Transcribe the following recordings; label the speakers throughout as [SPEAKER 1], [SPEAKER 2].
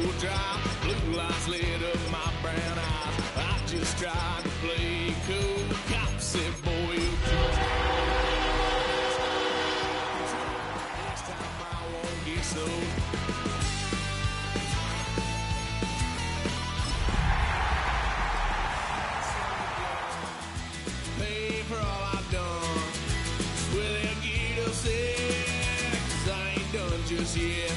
[SPEAKER 1] full drive. Blue lights lit up my brown eyes. I just tried to play cool. Cop said, boy, you're cool. Next time I won't get so. Pay for all I've done. Well, they'll get upset, 'cause I ain't done just yet.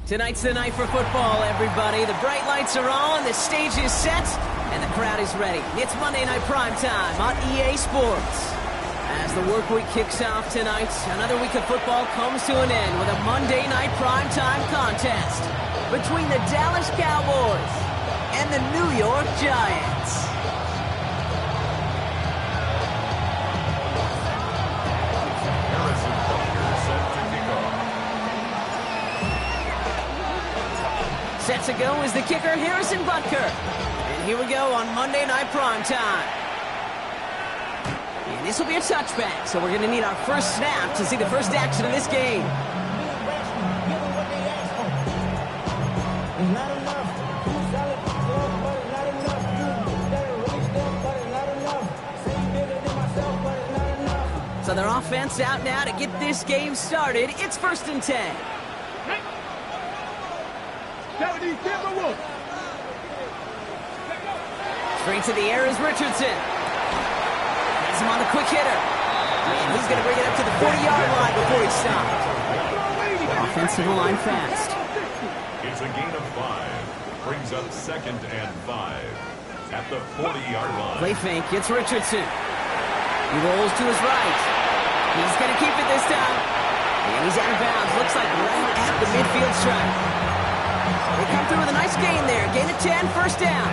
[SPEAKER 2] Tonight's the night for football, everybody. The bright lights are on, the stage is set, and the crowd is ready. It's Monday Night Primetime on EA Sports. As the work week kicks off tonight, another week of football comes to an end with a Monday Night Primetime contest between the Dallas Cowboys and the New York Giants. Set to go is the kicker, Harrison Butker. And here we go on Monday Night Primetime. And this will be a touchback, so we're going to need our first snap to see the first action of this game. So their offense out now to get this game started. It's 1st and 10. Straight to the air is Richardson. Has him on the quick hitter. And he's going to bring it up to the 40-yard line before he stopped. Offensive line fast.
[SPEAKER 3] It's a gain of 5. Brings up 2nd and 5 at the 40-yard line.
[SPEAKER 2] Play fake. It's Richardson. He rolls to his right. He's going to keep it this time. And he's out of bounds. Looks like right at the midfield stripe. They come through with a nice gain there. Gain of 10, first down.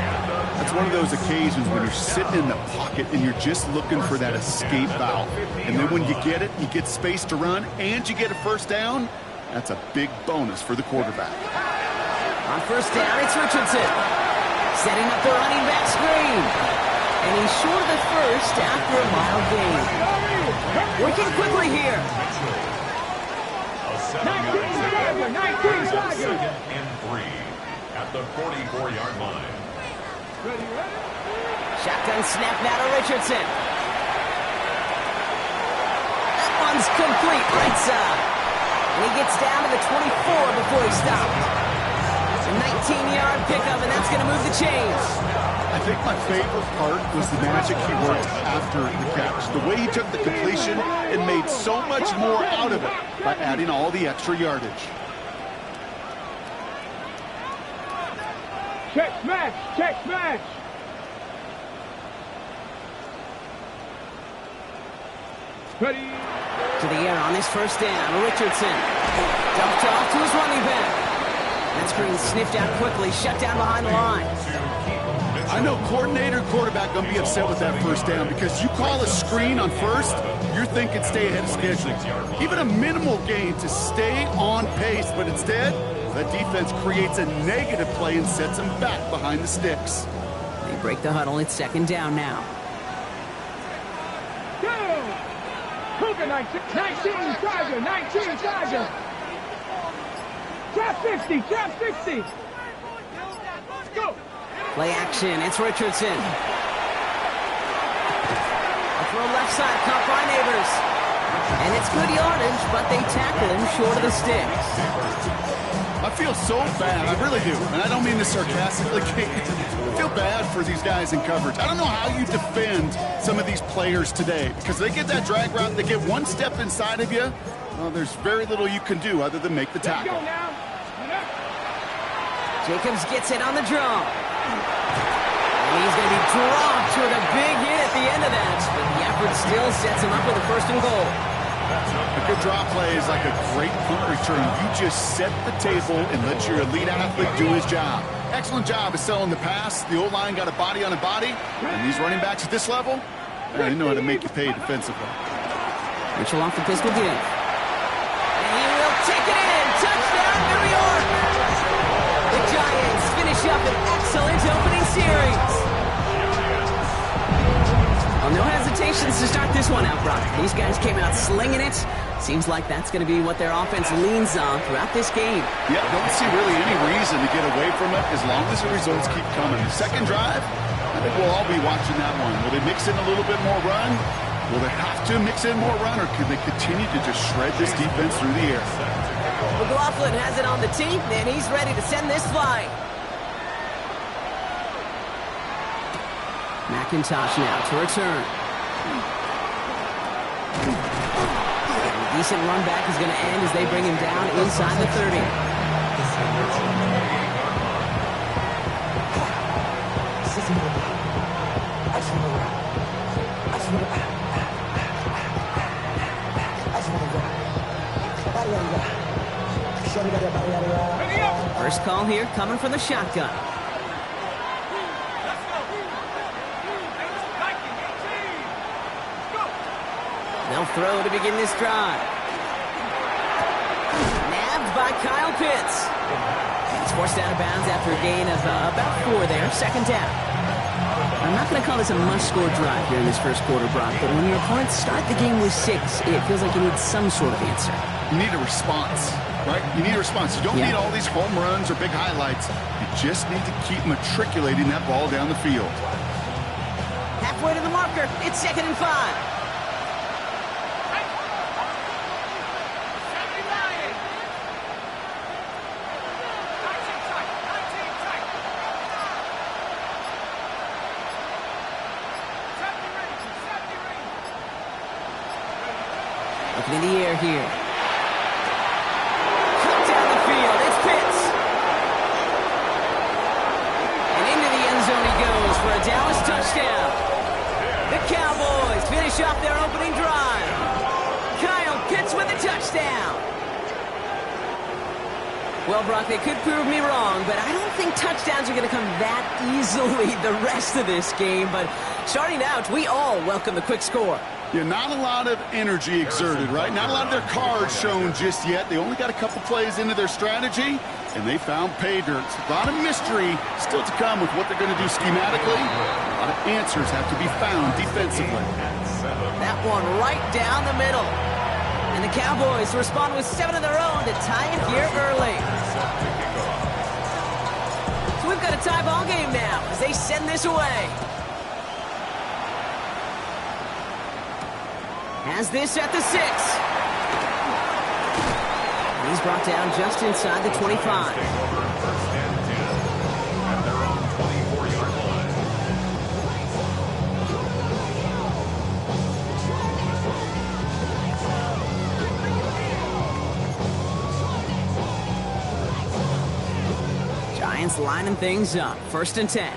[SPEAKER 4] That's one of those occasions when you're sitting in the pocket and you're just looking for that escape valve. And then when you get it, you get space to run, and you get a first down. That's a big bonus for the quarterback.
[SPEAKER 2] On first down, it's Richardson. Setting up the running back screen. And he's short of the first after a mile gain. Working quickly here.
[SPEAKER 3] 2nd and 3 at the 44-yard line.
[SPEAKER 2] Shotgun snap now to Richardson. That one's complete right side. And he gets down to the 24 before he stopped. It's a 19-yard pickup, and that's going to move the chains.
[SPEAKER 4] I think my favorite part was the magic he worked after the catch. The way he took the completion and made so much more out of it by adding all the extra yardage.
[SPEAKER 5] Check smash! Check smash! Ready?
[SPEAKER 2] To the air on his first down. Richardson. Dumped off to his running back. That screen sniffed out quickly. Shut down behind the line.
[SPEAKER 4] I know coordinator and quarterback going to be upset with that first down because you call a screen on first, you're thinking stay ahead of schedule. Even a minimal gain to stay on pace, but instead, that defense creates a negative play and sets them back behind the sticks.
[SPEAKER 2] They break the huddle. It's 2nd down now.
[SPEAKER 5] Go! Cougar 19, Tiger, 19, Tiger. Trap 60, trap 60. Let's go.
[SPEAKER 2] Play action. It's Richardson. A throw left side, caught by Neighbors. And it's good yardage, but they tackle him short of the sticks.
[SPEAKER 4] I feel so bad. I really do. And I don't mean this sarcastically. I feel bad for these guys in coverage. I don't know how you defend some of these players today because they get that drag route, they get one step inside of you. Well, there's very little you can do other than make the tackle.
[SPEAKER 2] Jacobs gets it on the draw. And he's going to be dropped with a big hit at the end of that. But the effort still sets him up with a 1st and goal.
[SPEAKER 4] A good draw play is like a great punt return. You just set the table and let your elite athlete do his job. Excellent job of selling the pass. The O-line got a body on a body. And these running backs at this level, they know how to make you pay defensively.
[SPEAKER 2] Mitchell off the pistol give. And he will take it in. Touchdown, New York. The Giants finish up an excellent opening series. Well, no hesitations to start this one out, Brock. These guys came out slinging it, Seems like that's going to be what their offense leans on throughout this game.
[SPEAKER 4] Yeah, don't see really any reason to get away from it as long as the results keep coming. The second drive, I think we'll all be watching that one. Will they mix in a little bit more run? Will they have to mix in more run, or can they continue to just shred this defense through the air?
[SPEAKER 2] McLaughlin has it on the tee, and he's ready to send this flying. McIntosh now to return. A decent run back is going to end as they bring him down inside the 30. First call here coming from the shotgun. They'll throw to begin this drive. Nabbed by Kyle Pitts. He's forced out of bounds after a gain of about 4 there. Second down. I'm not going to call this a must-score drive here in this first quarter, Brock, but when your opponents start the game with 6, it feels like you need some sort of answer.
[SPEAKER 4] You need a response, right? You need a response. You don't need all these home runs or big highlights. You just need to keep matriculating that ball down the field.
[SPEAKER 2] Halfway to the marker. It's 2nd and 5. Looking in the air here. Cut down the field. It's Pitts. And into the end zone he goes for a Dallas touchdown. The Cowboys finish off their opening drive. Kyle Pitts with a touchdown. Well, Brock, they could prove me wrong, but I don't think touchdowns are going to come that easily the rest of this game. But starting out, we all welcome the quick score.
[SPEAKER 4] Yeah, not a lot of energy exerted, right? Not a lot of their cards shown just yet. They only got a couple plays into their strategy, and they found pay dirt. A lot of mystery still to come with what they're going to do schematically. A lot of answers have to be found defensively.
[SPEAKER 2] That one right down the middle. And the Cowboys respond with 7 of their own to tie it here early. So we've got a tie ball game now as they send this away. Has this at the 6. He's brought down just inside the 25. Giants lining things up. 1st and 10.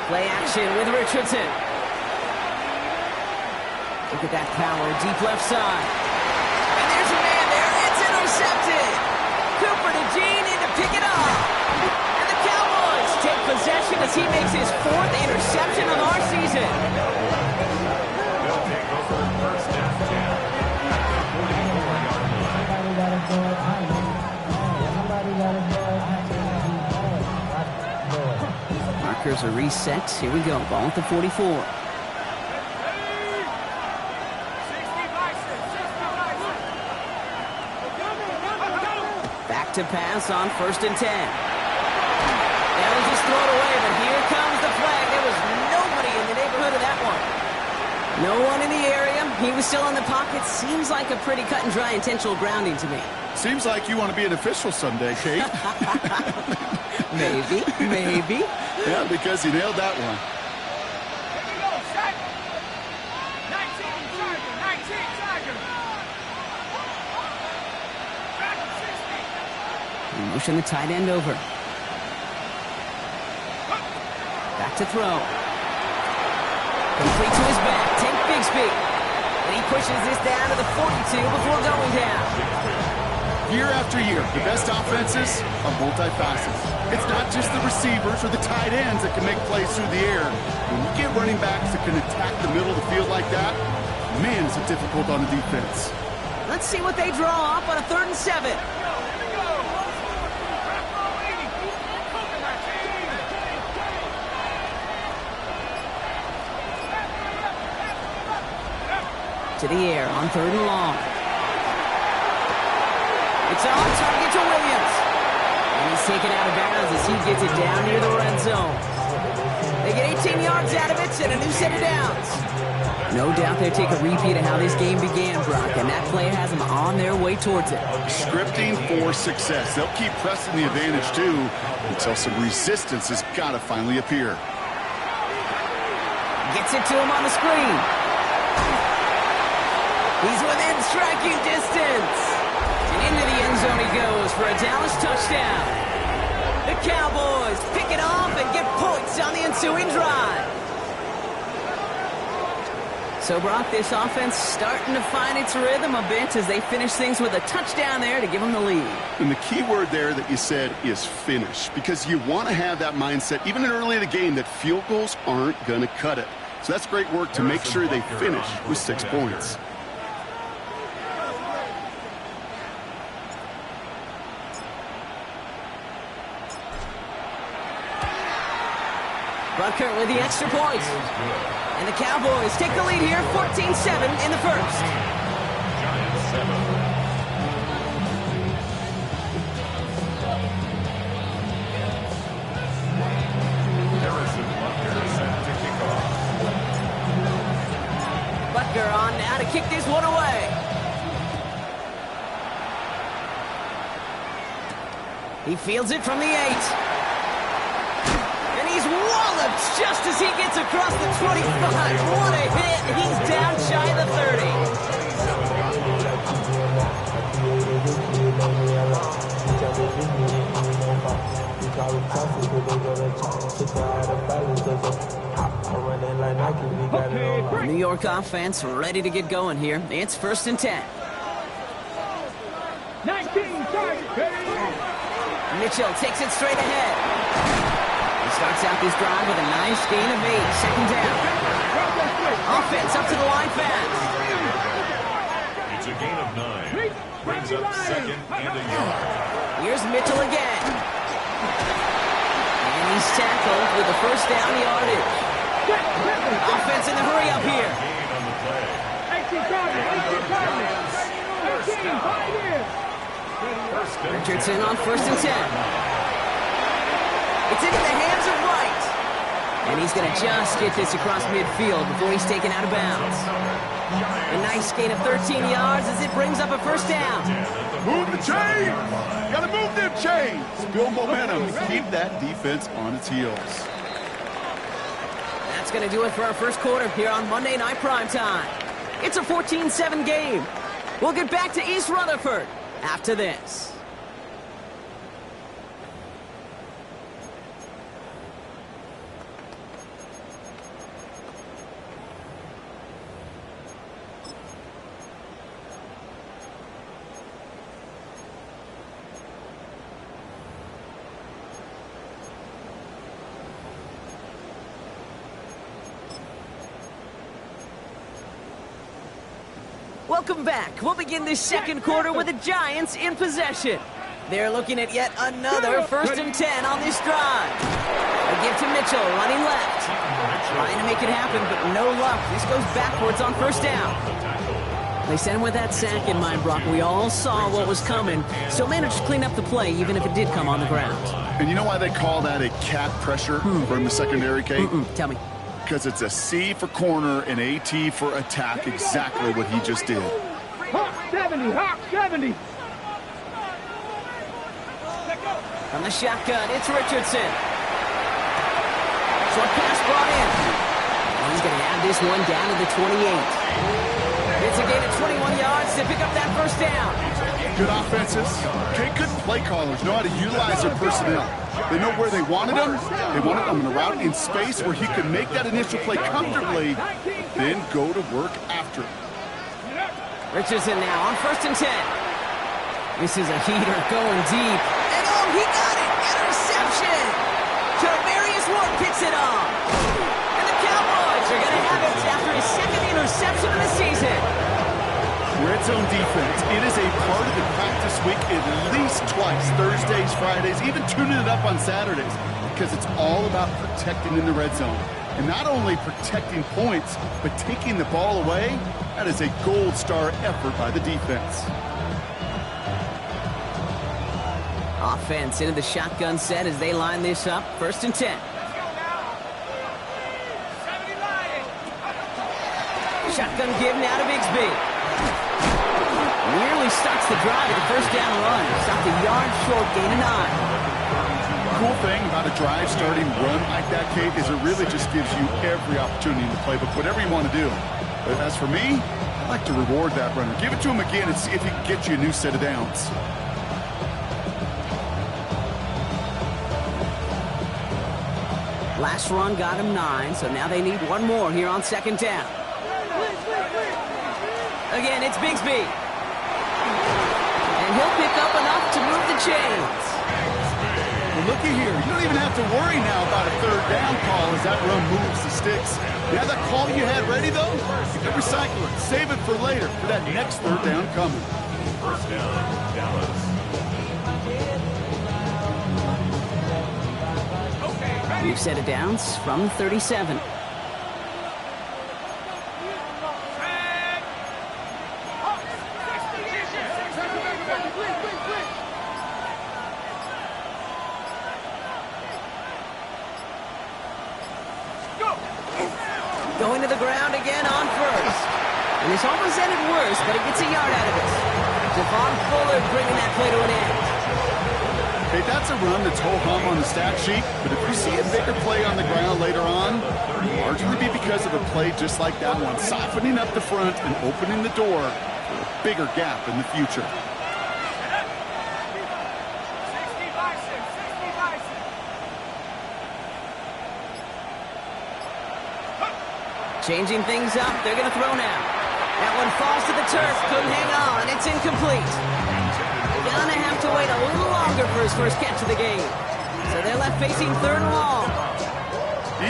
[SPEAKER 2] Play action with Richardson. Look at that power, deep left side. And there's a man there. It's intercepted. Cooper to Jean in to pick it up. And the Cowboys take possession as he makes his 4th interception of our season.
[SPEAKER 3] They'll take over 1st and 10 at the 44-yard line.
[SPEAKER 2] Markers are reset. Here we go. Ball at the 44. To pass on 1st and 10. They'll just throw it away, but here comes the flag. There was nobody in the neighborhood of that one. No one in the area. He was still in the pocket. Seems like a pretty cut and dry intentional grounding to me.
[SPEAKER 4] Seems like you want to be an official someday, Kate.
[SPEAKER 2] Maybe.
[SPEAKER 4] Yeah, because he nailed that one.
[SPEAKER 2] Motion the tight end over. Back to throw. Complete to his back. Tank Bigsby. And he pushes this down to the 42 before going down.
[SPEAKER 4] Year after year, the best offenses are multifaceted. It's not just the receivers or the tight ends that can make plays through the air. When you get running backs that can attack the middle of the field like that, man, is it difficult on the defense.
[SPEAKER 2] Let's see what they draw up on a 3rd and 7. To the air on 3rd and long. It's on target to Williams. And he's taken out of bounds as he gets it down near the red zone. They get 18 yards out of it and a new set of downs. No doubt they take a repeat of how this game began, Brock, and that play has them on their way towards it.
[SPEAKER 4] Scripting for success. They'll keep pressing the advantage, too, until some resistance has got to finally appear.
[SPEAKER 2] Gets it to him on the screen. He's within striking distance. And into the end zone he goes for a Dallas touchdown. The Cowboys pick it off and get points on the ensuing drive. So, Brock, this offense starting to find its rhythm a bit as they finish things with a touchdown there to give them the lead.
[SPEAKER 4] And the key word there that you said is finish, because you want to have that mindset, even early in the game, that field goals aren't going to cut it. So that's great work to make sure they finish with 6 points.
[SPEAKER 2] Rucker with the extra point. And the Cowboys take the lead here, 14-7 in the first.
[SPEAKER 3] Giants 7. Harrison Butker set to kick off.
[SPEAKER 2] Butker on now to kick this one away. He fields it from the 8. He's walloped just as he gets across the 25. What a hit. He's down shy of the 30. New York offense ready to get going here. It's 1st and 10.
[SPEAKER 5] 19,
[SPEAKER 2] Mitchell takes it straight ahead. Starts out this drive with a nice gain of 8. 2nd down. Offense up to the line fast.
[SPEAKER 3] It's a gain of 9. Brings up 2nd and a yard.
[SPEAKER 2] Here's Mitchell again. And he's tackled with the 1st down yardage. Offense in the hurry up here.
[SPEAKER 3] Gain on the play.
[SPEAKER 5] 18
[SPEAKER 2] Richardson on 1st and 10. It's into the hands of Wright. And he's going to just get this across midfield before he's taken out of bounds. A nice gain of 13 yards as it brings up a 1st down.
[SPEAKER 4] Move the chain! Gotta move them chains! Build momentum. Keep that defense on its heels.
[SPEAKER 2] That's going to do it for our first quarter here on Monday Night Primetime. It's a 14-7 game. We'll get back to East Rutherford after this. Welcome back. We'll begin this second quarter with the Giants in possession. They're looking at yet another 1st and 10 on this drive. A give to Mitchell, running left. Trying to make it happen, but no luck. This goes backwards on 1st down. They sent him with that sack in mind, Brock. We all saw what was coming. Still managed to clean up the play, even if it did come on the ground.
[SPEAKER 4] And you know why they call that a cat pressure from the secondary, Kate?
[SPEAKER 2] Tell me.
[SPEAKER 4] Because it's a C for corner and a T for attack, exactly what he just did.
[SPEAKER 5] Hawk 70, Hawk 70.
[SPEAKER 2] From the shotgun, it's Richardson. Short pass brought in. And he's going to add this one down to the 28. It's a gain of 21 yards to pick up that 1st down.
[SPEAKER 4] Good offenses. Okay, good play callers know how to utilize their personnel. They know where they wanted him. They wanted him in a route in space where he could make that initial play comfortably, then go to work after it.
[SPEAKER 2] Richardson now on 1st and 10. This is a heater going deep. And oh, he got it! Interception! Javarius Ward picks it off. And the Cowboys are going to have it after his 2nd interception of the season.
[SPEAKER 4] Red zone defense, it is a part of the practice week at least twice, Thursdays, Fridays, even tuning it up on Saturdays, because it's all about protecting in the red zone. And not only protecting points, but taking the ball away, that is a gold star effort by the defense.
[SPEAKER 2] Offense into the shotgun set as they line this up. 1st and 10. Shotgun give now to Bigsby. Nearly stops the drive at the 1st down run. Stopped a yard short, gain of 9.
[SPEAKER 4] Cool thing about a drive starting run like that, Kate, is it really just gives you every opportunity in the playbook, whatever you want to do. But as for me, I like to reward that runner. Give it to him again and see if he can get you a new set of downs.
[SPEAKER 2] Last run got him 9, so now they need one more here on 2nd down. Again, it's Bigsby. And he'll pick up enough to move the chains.
[SPEAKER 4] Well, looky here. You don't even have to worry now about a 3rd down call as that run moves the sticks. You have that call you had ready, though? You can recycle it. Save it for later for that next 3rd down coming.
[SPEAKER 3] 1st down, Dallas.
[SPEAKER 2] New set of downs from 37. Going to the ground again on 1st. And this almost ended worse, but he gets a yard out of it. Devon Fuller bringing that play to an end.
[SPEAKER 4] Hey, that's a run that's ho-hum on the stat sheet, but if you see a bigger play on the ground later on, it'll largely be because of a play just like that one, softening up the front and opening the door for a bigger gap in the future.
[SPEAKER 2] Changing things up, they're going to throw now. That one falls to the turf, couldn't hang on, it's incomplete. Gonna have to wait a little longer for his first catch of the game. So they're left facing 3rd and long.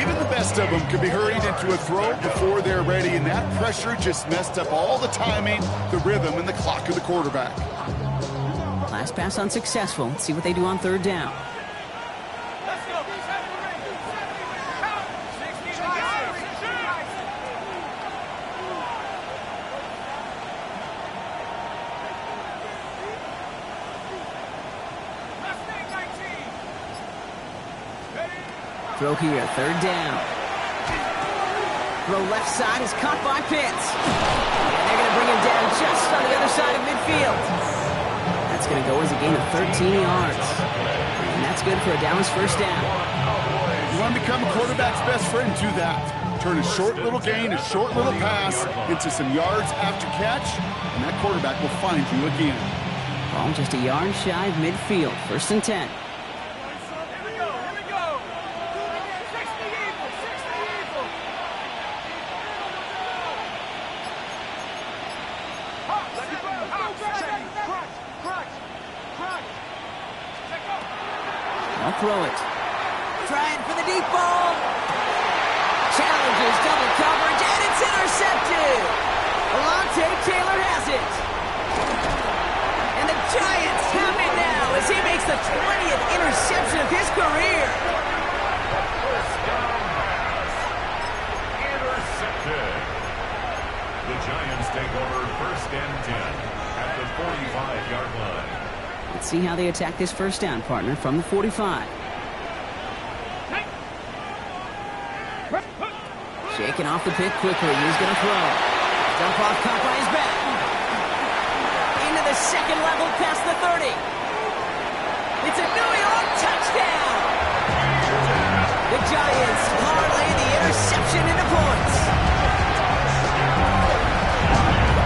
[SPEAKER 4] Even the best of them could be hurried into a throw before they're ready, and that pressure just messed up all the timing, the rhythm, and the clock of the quarterback.
[SPEAKER 2] Last pass unsuccessful. Let's see what they do on 3rd down. Throw here, 3rd down. Throw left side is caught by Pitts. And they're going to bring him down just on the other side of midfield. That's going to go as a gain of 13 yards. And that's good for a Dallas 1st down.
[SPEAKER 4] You want to become a quarterback's best friend, do that. Turn a short little gain, a short little pass into some yards after catch, and that quarterback will find you again.
[SPEAKER 2] Ball just a yard shy of midfield. 1st and 10. I'll throw it. Trying for the deep ball. Challenges double coverage, and it's intercepted. Alontae Taylor has it. And the Giants have it now as he makes the 20th interception of his career.
[SPEAKER 3] Intercepted. The Giants take over 1st and 10 at the 45-yard line.
[SPEAKER 2] Let's see how they attack this 1st down, partner, from the 45. Shaking off the pick quickly. He's going to throw. Dump off caught by his back. Into the 2nd level past the 30. It's a New York touchdown. The Giants parlay the interception into points.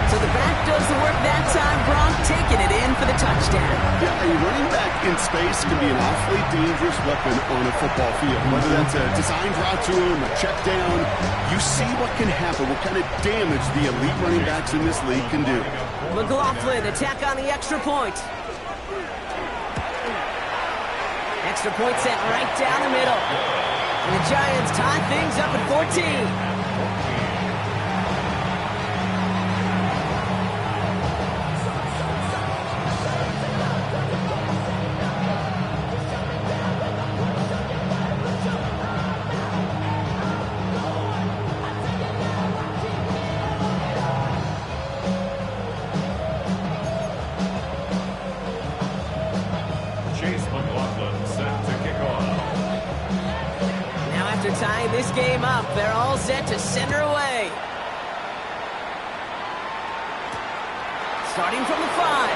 [SPEAKER 2] So the back does the work that time. Gronk taking it in for the touchdown.
[SPEAKER 4] Yeah, a running back in space can be an awfully dangerous weapon on a football field. Whether that's a designed route to him, a check down, you see what can happen, what kind of damage the elite running backs in this league can do.
[SPEAKER 2] McLaughlin attack on the extra point. Extra point sent right down the middle. And the Giants tie things up at 14. tying this game up. They're all set to send her away. Starting from the 5.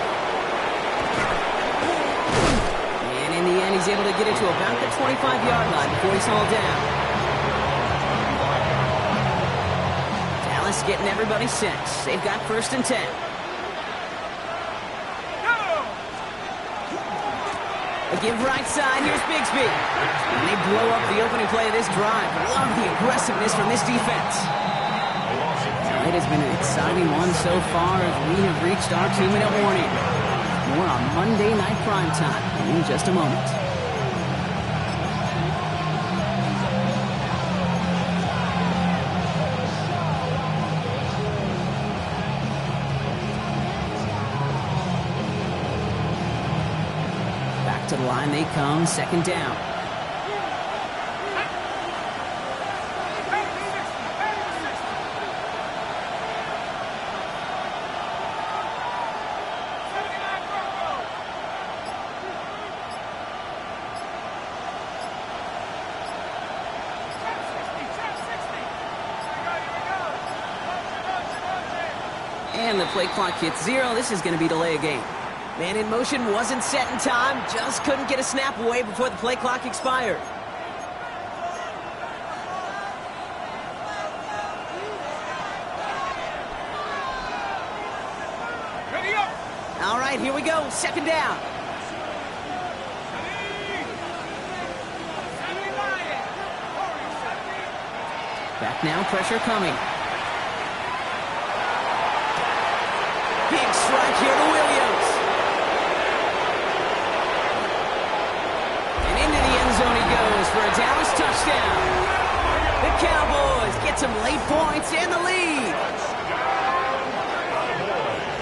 [SPEAKER 2] And in the end, he's able to get it to about the 25-yard line before he's hauled down. Dallas getting everybody set. They've got 1st and 10. A give right side, here's Bigsby. And they blow up the opening play of this drive. Love the aggressiveness from this defense. It has been an exciting one so far as we have reached our 2-minute warning. More on Monday Night Primetime in just a moment. Back to the line they come, 2nd down. And the play clock hits 0. This is going to be delay a game. Man in motion wasn't set in time. Just couldn't get a snap away before the play clock expired.
[SPEAKER 5] Ready up.
[SPEAKER 2] All right, here we go. 2nd down. Back now, pressure coming. Big strike here to Williams. And into the end zone he goes for a Dallas touchdown. The Cowboys get some late points and the lead.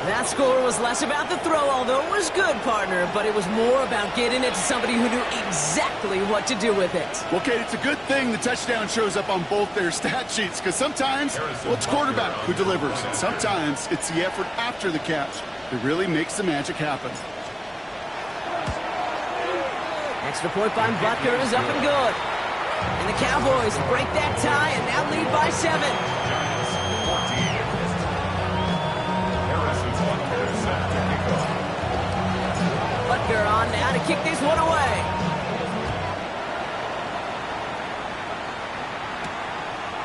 [SPEAKER 2] That score was less about the throw, although it was good, partner, but it was more about getting it to somebody who knew exactly what to do with it.
[SPEAKER 4] Well, Kate, it's a good thing the touchdown shows up on both their stat sheets, because sometimes, well, it's quarterback who delivers. And sometimes it's the effort after the catch that really makes the magic happen.
[SPEAKER 2] Extra point by Butker is up and good. And the Cowboys break that tie and now lead by 7. Butker on now to kick this one away.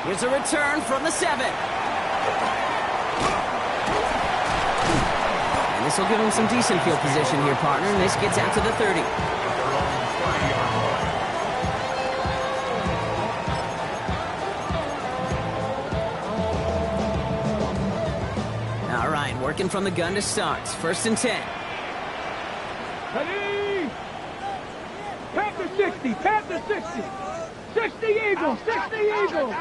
[SPEAKER 2] Here's a return from the 7. And this will give him some decent field position here, partner. And this gets out to the 30. All right, working from the gun to start. 1st and 10.
[SPEAKER 5] Ready. Panther 60. Panther 60. 60 Eagles. 60 Eagles.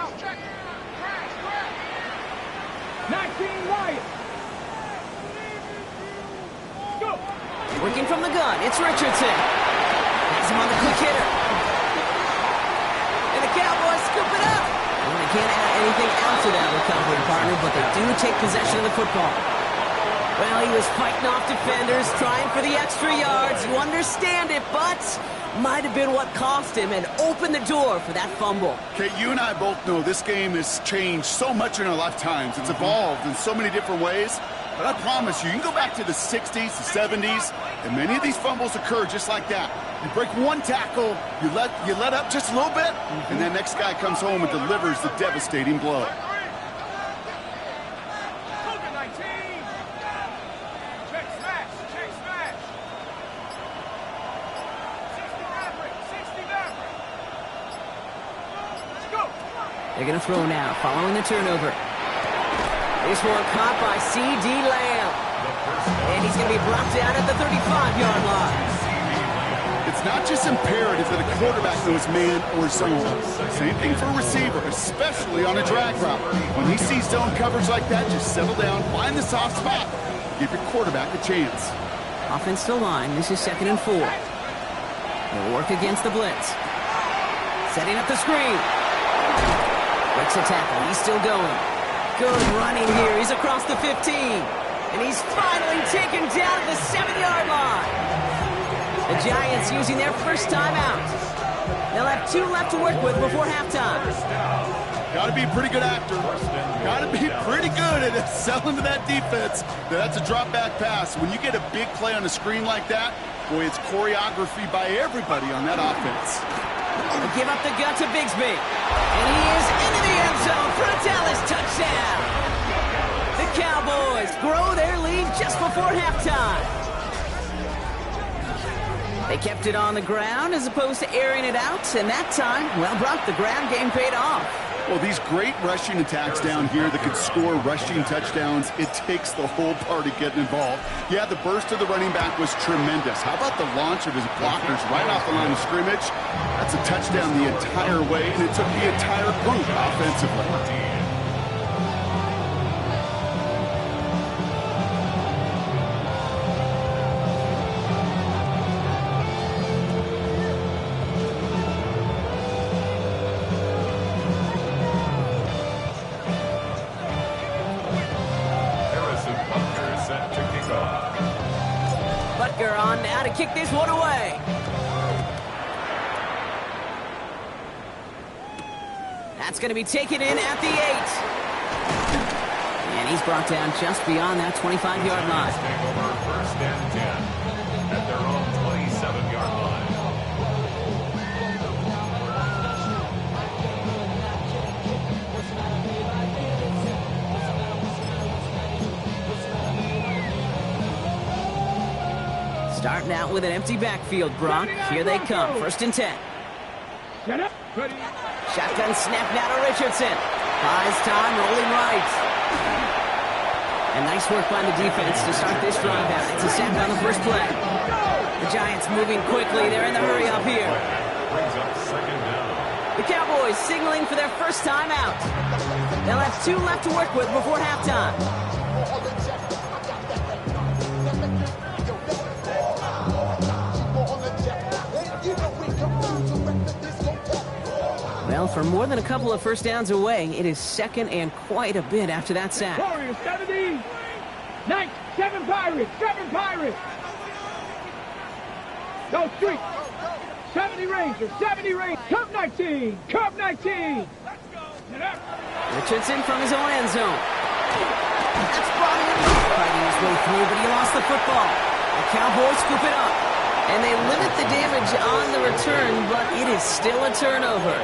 [SPEAKER 5] 19 Lions. Go.
[SPEAKER 2] Working from the gun, it's Richardson. Has him on the quick hitter. And the Cowboys scoop it up. Well, they can't add anything after that recovery, partner, but they do take possession of the football. Well, he was fighting off defenders, trying for the extra yards. You understand it, but might have been what cost him and opened the door for that fumble.
[SPEAKER 4] Okay, you and I both know this game has changed so much in our lifetimes. It's evolved in so many different ways. But I promise you, you can go back to the 60s, the 70s, and many of these fumbles occur just like that. You break one tackle, you let up just a little bit, and the next guy comes home and delivers the devastating blow.
[SPEAKER 2] They're going to throw now, following the turnover. This one caught by C.D. Lamb. And he's going to be brought down at the 35-yard line.
[SPEAKER 4] It's not just imperative that a quarterback knows man or zone. Same thing for a receiver, especially on a drag route. When he sees zone coverage like that, just settle down, find the soft spot, give your quarterback a chance.
[SPEAKER 2] Offensive line, this is 2nd and 4. They'll work against the blitz. Setting up the screen. Breaks a tackle. He's still going. Good running here. He's across the 15. And he's finally taken down at the 7-yard line. The Giants using their first timeout. They'll have 2 left to work with before halftime.
[SPEAKER 4] Got to be a pretty good actor. Got to be pretty good at selling to that defense. That's a drop back pass. When you get a big play on the screen like that, boy, it's choreography by everybody on that offense.
[SPEAKER 2] They give up the gut to Bigsby. And he is into the end zone for a Dallas touchdown. The Cowboys grow their lead just before halftime. They kept it on the ground as opposed to airing it out, and that time, well, Brock, the ground game paid off.
[SPEAKER 4] Well, these great rushing attacks down here that could score rushing touchdowns, it takes the whole party getting involved. Yeah, the burst of the running back was tremendous. How about the launch of his blockers right off the line of scrimmage? That's a touchdown the entire way, and it took the entire group offensively.
[SPEAKER 2] On now to kick this one away. That's going to be taken in at the 8. And he's brought down just beyond that 25-yard line.
[SPEAKER 3] First and 10 at their own 27-yard line.
[SPEAKER 2] Starting out with an empty backfield, Brock. Here they come. First and 10.
[SPEAKER 5] Get up. Ready.
[SPEAKER 2] Shotgun snap now to Richardson. Buys time, rolling right. And nice work by the defense to start this drive out. It's a sack on the first play. The Giants moving quickly. They're in the hurry up here.
[SPEAKER 3] Brings up second down.
[SPEAKER 2] The Cowboys signaling for their first time out. They'll have 2 left to work with before halftime. Well, for more than a couple of first downs away, it is second and quite a bit after that sack.
[SPEAKER 5] Warriors, 70. 9, 7 Pirates, 7 Pirates. Go street. 70 Rangers, 70 Rangers. Cub 19, Cub 19. Get up.
[SPEAKER 2] Richardson from his own end zone. That's brought in. Fighting his way through, but he lost the football. The Cowboys scoop it up. And they limit the damage on the return, but it is still a turnover.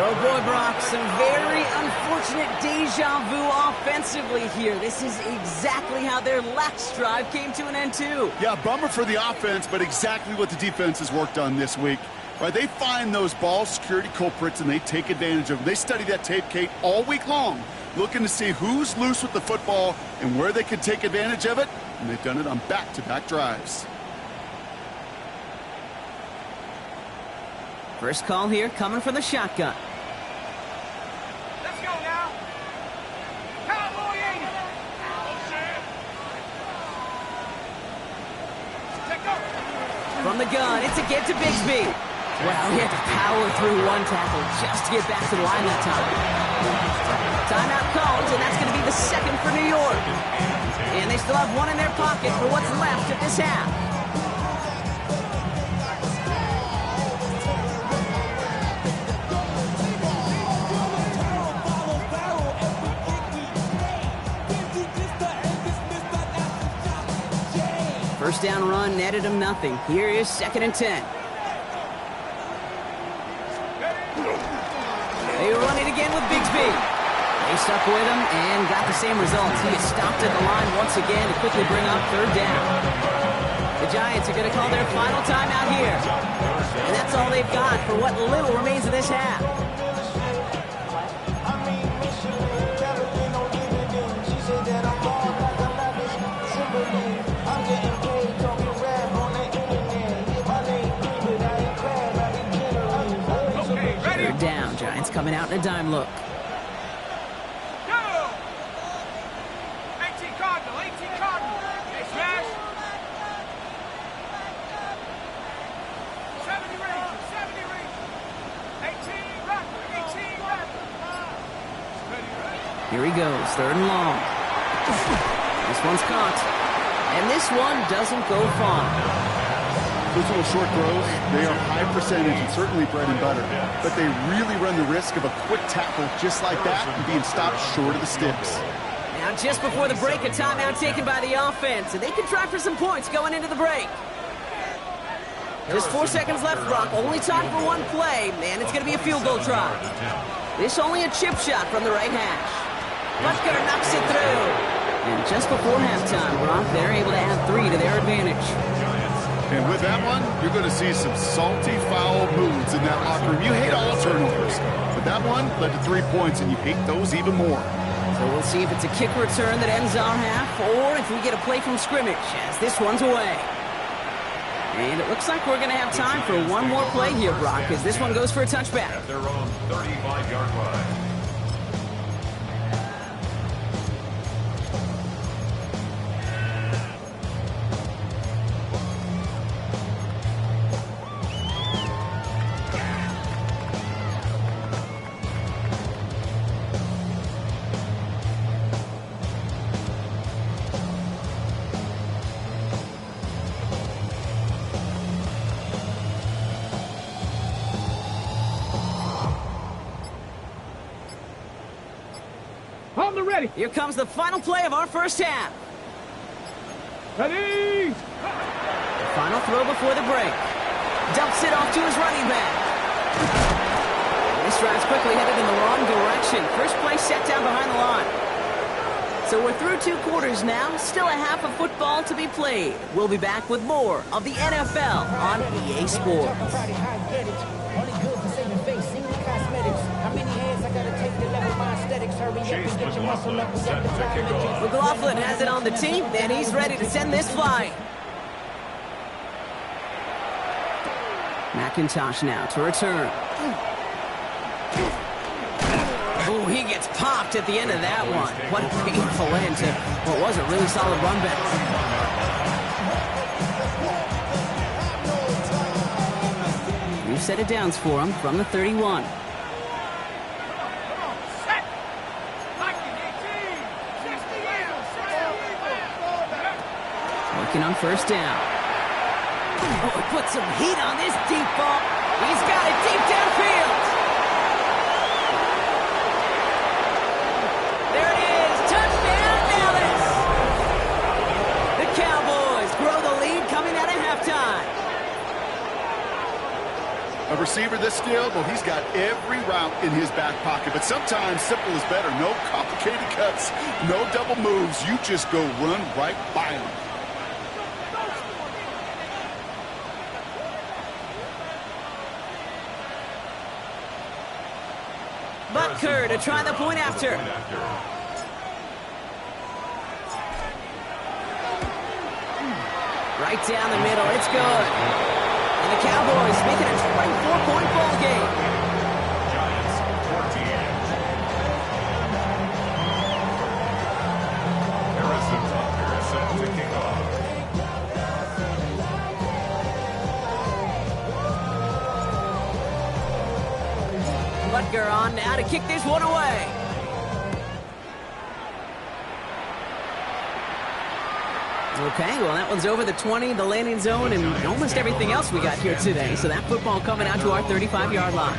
[SPEAKER 2] Oh boy, Brock, some very unfortunate deja vu offensively here. This is exactly how their last drive came to an end too.
[SPEAKER 4] Yeah, bummer for the offense, but exactly what the defense has worked on this week. Right, they find those ball security culprits and they take advantage of them. They study that tape, Kate, all week long, looking to see who's loose with the football and where they can take advantage of it, and they've done it on back-to-back drives.
[SPEAKER 2] First call here coming from the shotgun.
[SPEAKER 5] Let's go now. Cowboy 80. Take over.
[SPEAKER 2] From the gun, it's a get to Bigsby. Well, he had to power through one tackle just to get back to the line that time. Timeout calls, and that's going to be the second for New York. And they still have one in their pocket for what's left of this half. First down run netted him nothing. Here is second and 10. They run it again with Bigsby. They stuck with him and got the same results. He is stopped at the line once again to quickly bring up third down. The Giants are going to call their final timeout here. And that's all they've got for what little remains of this half. Down. Giants coming out in a dime look.
[SPEAKER 5] Go! 18 Cardinal, 18 Cardinal. Hey, smash. 70 Rangers, 70 Rangers. 18 Raptor, 18 Raptor.
[SPEAKER 2] Here he goes, third and long. This one's caught. And this one doesn't go far.
[SPEAKER 4] Those little short throws, they are high percentage and certainly bread and butter. But they really run the risk of a quick tackle just like that and being stopped short of the sticks.
[SPEAKER 2] Now, just before the break, a timeout taken by the offense, and they can try for some points going into the break. Just 4 seconds left, Brock. Only time for one play, and it's going to be a field goal try. This only a chip shot from the right hash. Butker knocks it through. And just before halftime, Brock, they're able to add 3 to their advantage.
[SPEAKER 4] And with that one, you're going to see some salty, foul moods in that locker room. You hate all turnovers, but that one led to 3 points, and you hate those even more.
[SPEAKER 2] So we'll see if it's a kick return that ends our half, or if we get a play from scrimmage, as this one's away. And it looks like we're going to have time for one more play here, Brock, as this one goes for a touchback.
[SPEAKER 3] At their own 35-yard line.
[SPEAKER 5] Hold the ready.
[SPEAKER 2] Here comes the final play of our first half.
[SPEAKER 5] Ready.
[SPEAKER 2] The final throw before the break. Dumps it off to his running back. This drive's quickly headed in the wrong direction. First play set down behind the line. So we're through 2 quarters now. Still a half of football to be played. We'll be back with more of the NFL on EA Sports.
[SPEAKER 6] Only good for saving face, single cosmetics. How many hands I gotta take to level my aesthetics? Hurry up and get your muscle up. We got the time.
[SPEAKER 2] McLaughlin has it on the team, and he's ready to send this flying. McIntosh now to return. Oh, he gets popped at the end of that one. What a painful end to what was a really solid run back. New set of downs for him from the 31. Working on first down. Oh, he put some heat on this deep ball. He's got it deep downfield. There it is. Touchdown, Dallas. The Cowboys grow the lead coming out of halftime.
[SPEAKER 4] A receiver this skilled, well, he's got every route in his back pocket. But sometimes simple is better. No complicated cuts, no double moves. You just go run right by him.
[SPEAKER 2] Butker to try the point after. Right down the middle. It's good. And the Cowboys make it a 24-point ball game.
[SPEAKER 3] Giants 14. Harrison Tucker set to kick off.
[SPEAKER 2] Butker on now to kick this one away. Okay, well, that one's over the 20, the landing zone, and almost everything else we got here today. So that football coming out to our 35-yard line.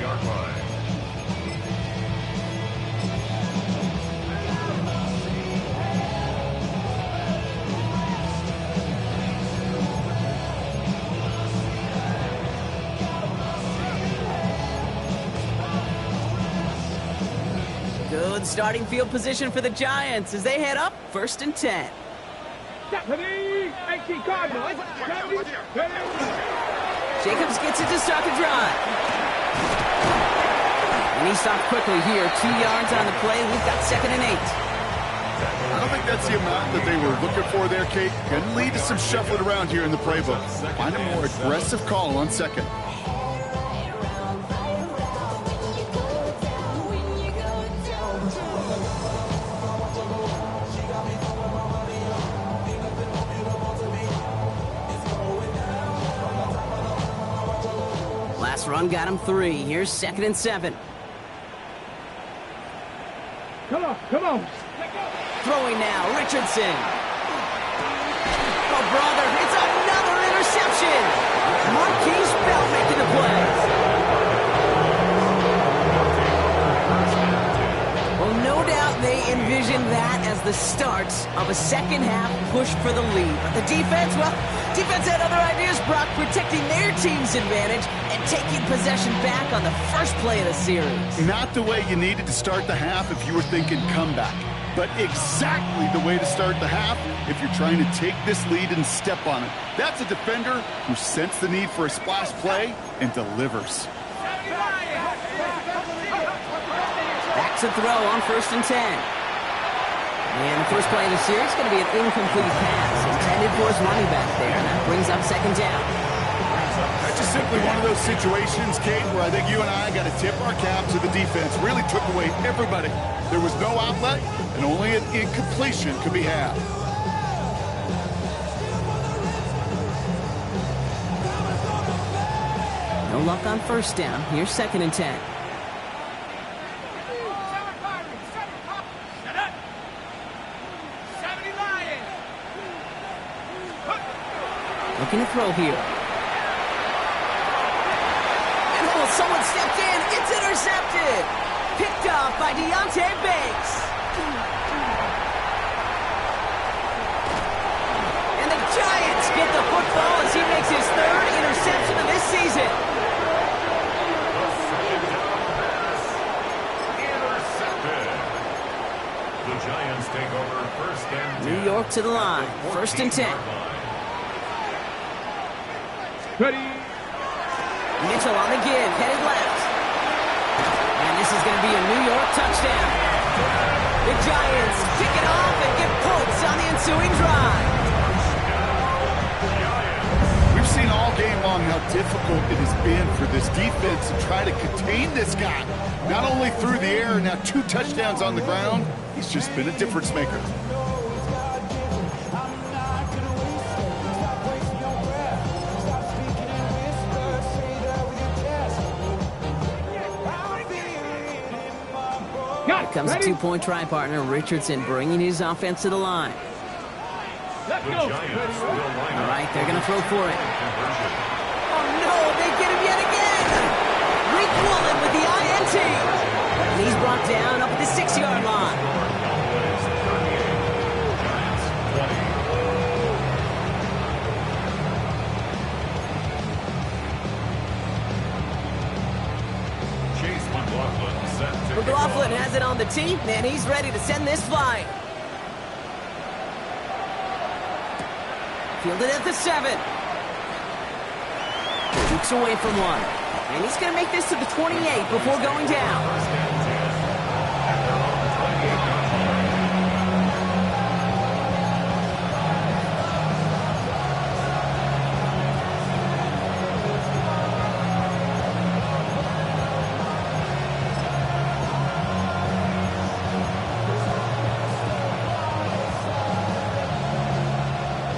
[SPEAKER 2] Good starting field position for the Giants as they head up 1st and 10.
[SPEAKER 5] Ready. 18 Cardinals.
[SPEAKER 2] Jacobs gets it to start the drive. And he stopped quickly here. 2 yards on the play. We've got 2nd and 8.
[SPEAKER 4] I don't think that's the amount that they were looking for there, Kate. Going to lead to some shuffling around here in the playbook. Find a more aggressive call on 2nd.
[SPEAKER 2] Last run got him 3. Here's 2nd and 7.
[SPEAKER 5] Come on, come on.
[SPEAKER 2] Throwing now, Richardson. Oh, brother, it's another interception. envision that as the start of a second-half push for the lead. But the defense, well, defense had other ideas, Brock, protecting their team's advantage and taking possession back on the first play of the series.
[SPEAKER 4] Not the way you needed to start the half if you were thinking comeback, but exactly the way to start the half if you're trying to take this lead and step on it. That's a defender who sensed the need for a splash play and delivers.
[SPEAKER 2] Back to throw on 1st and 10. And the first play of the series is going to be an incomplete pass intended for his running back there, and that brings up 2nd down.
[SPEAKER 4] That's just simply one of those situations, Kate, where I think you and I got to tip our cap to the defense. Really took away everybody. There was no outlet, and only an incompletion could be had.
[SPEAKER 2] No luck on 1st down. Here's 2nd and 10. Looking to throw here. And someone stepped in. It's intercepted. Picked off by Deontay Banks. And the Giants get the football as he makes his 3rd interception of this season.
[SPEAKER 3] The Giants take over 1st and 10.
[SPEAKER 2] New York to the line. 1st and 10.
[SPEAKER 5] Ready.
[SPEAKER 2] Mitchell on the give, headed left. And this is going to be a New York touchdown. The Giants kick it off and get points on the ensuing drive.
[SPEAKER 4] We've seen all game long how difficult it has been for this defense to try to contain this guy. Not only through the air, now 2 touchdowns on the ground. He's just been a difference maker.
[SPEAKER 2] Here comes a 2-point try partner, Richardson, bringing his offense to the line.
[SPEAKER 5] Let's go.
[SPEAKER 2] All right, they're going to throw for it. Oh, no, they get him yet again. Rick Woolen with the INT. And he's brought down up at the 6-yard line. McLaughlin has it on the tee, and he's ready to send this flying. Fielded at the 7. Weeks away from 1. And he's going to make this to the 28 before going down.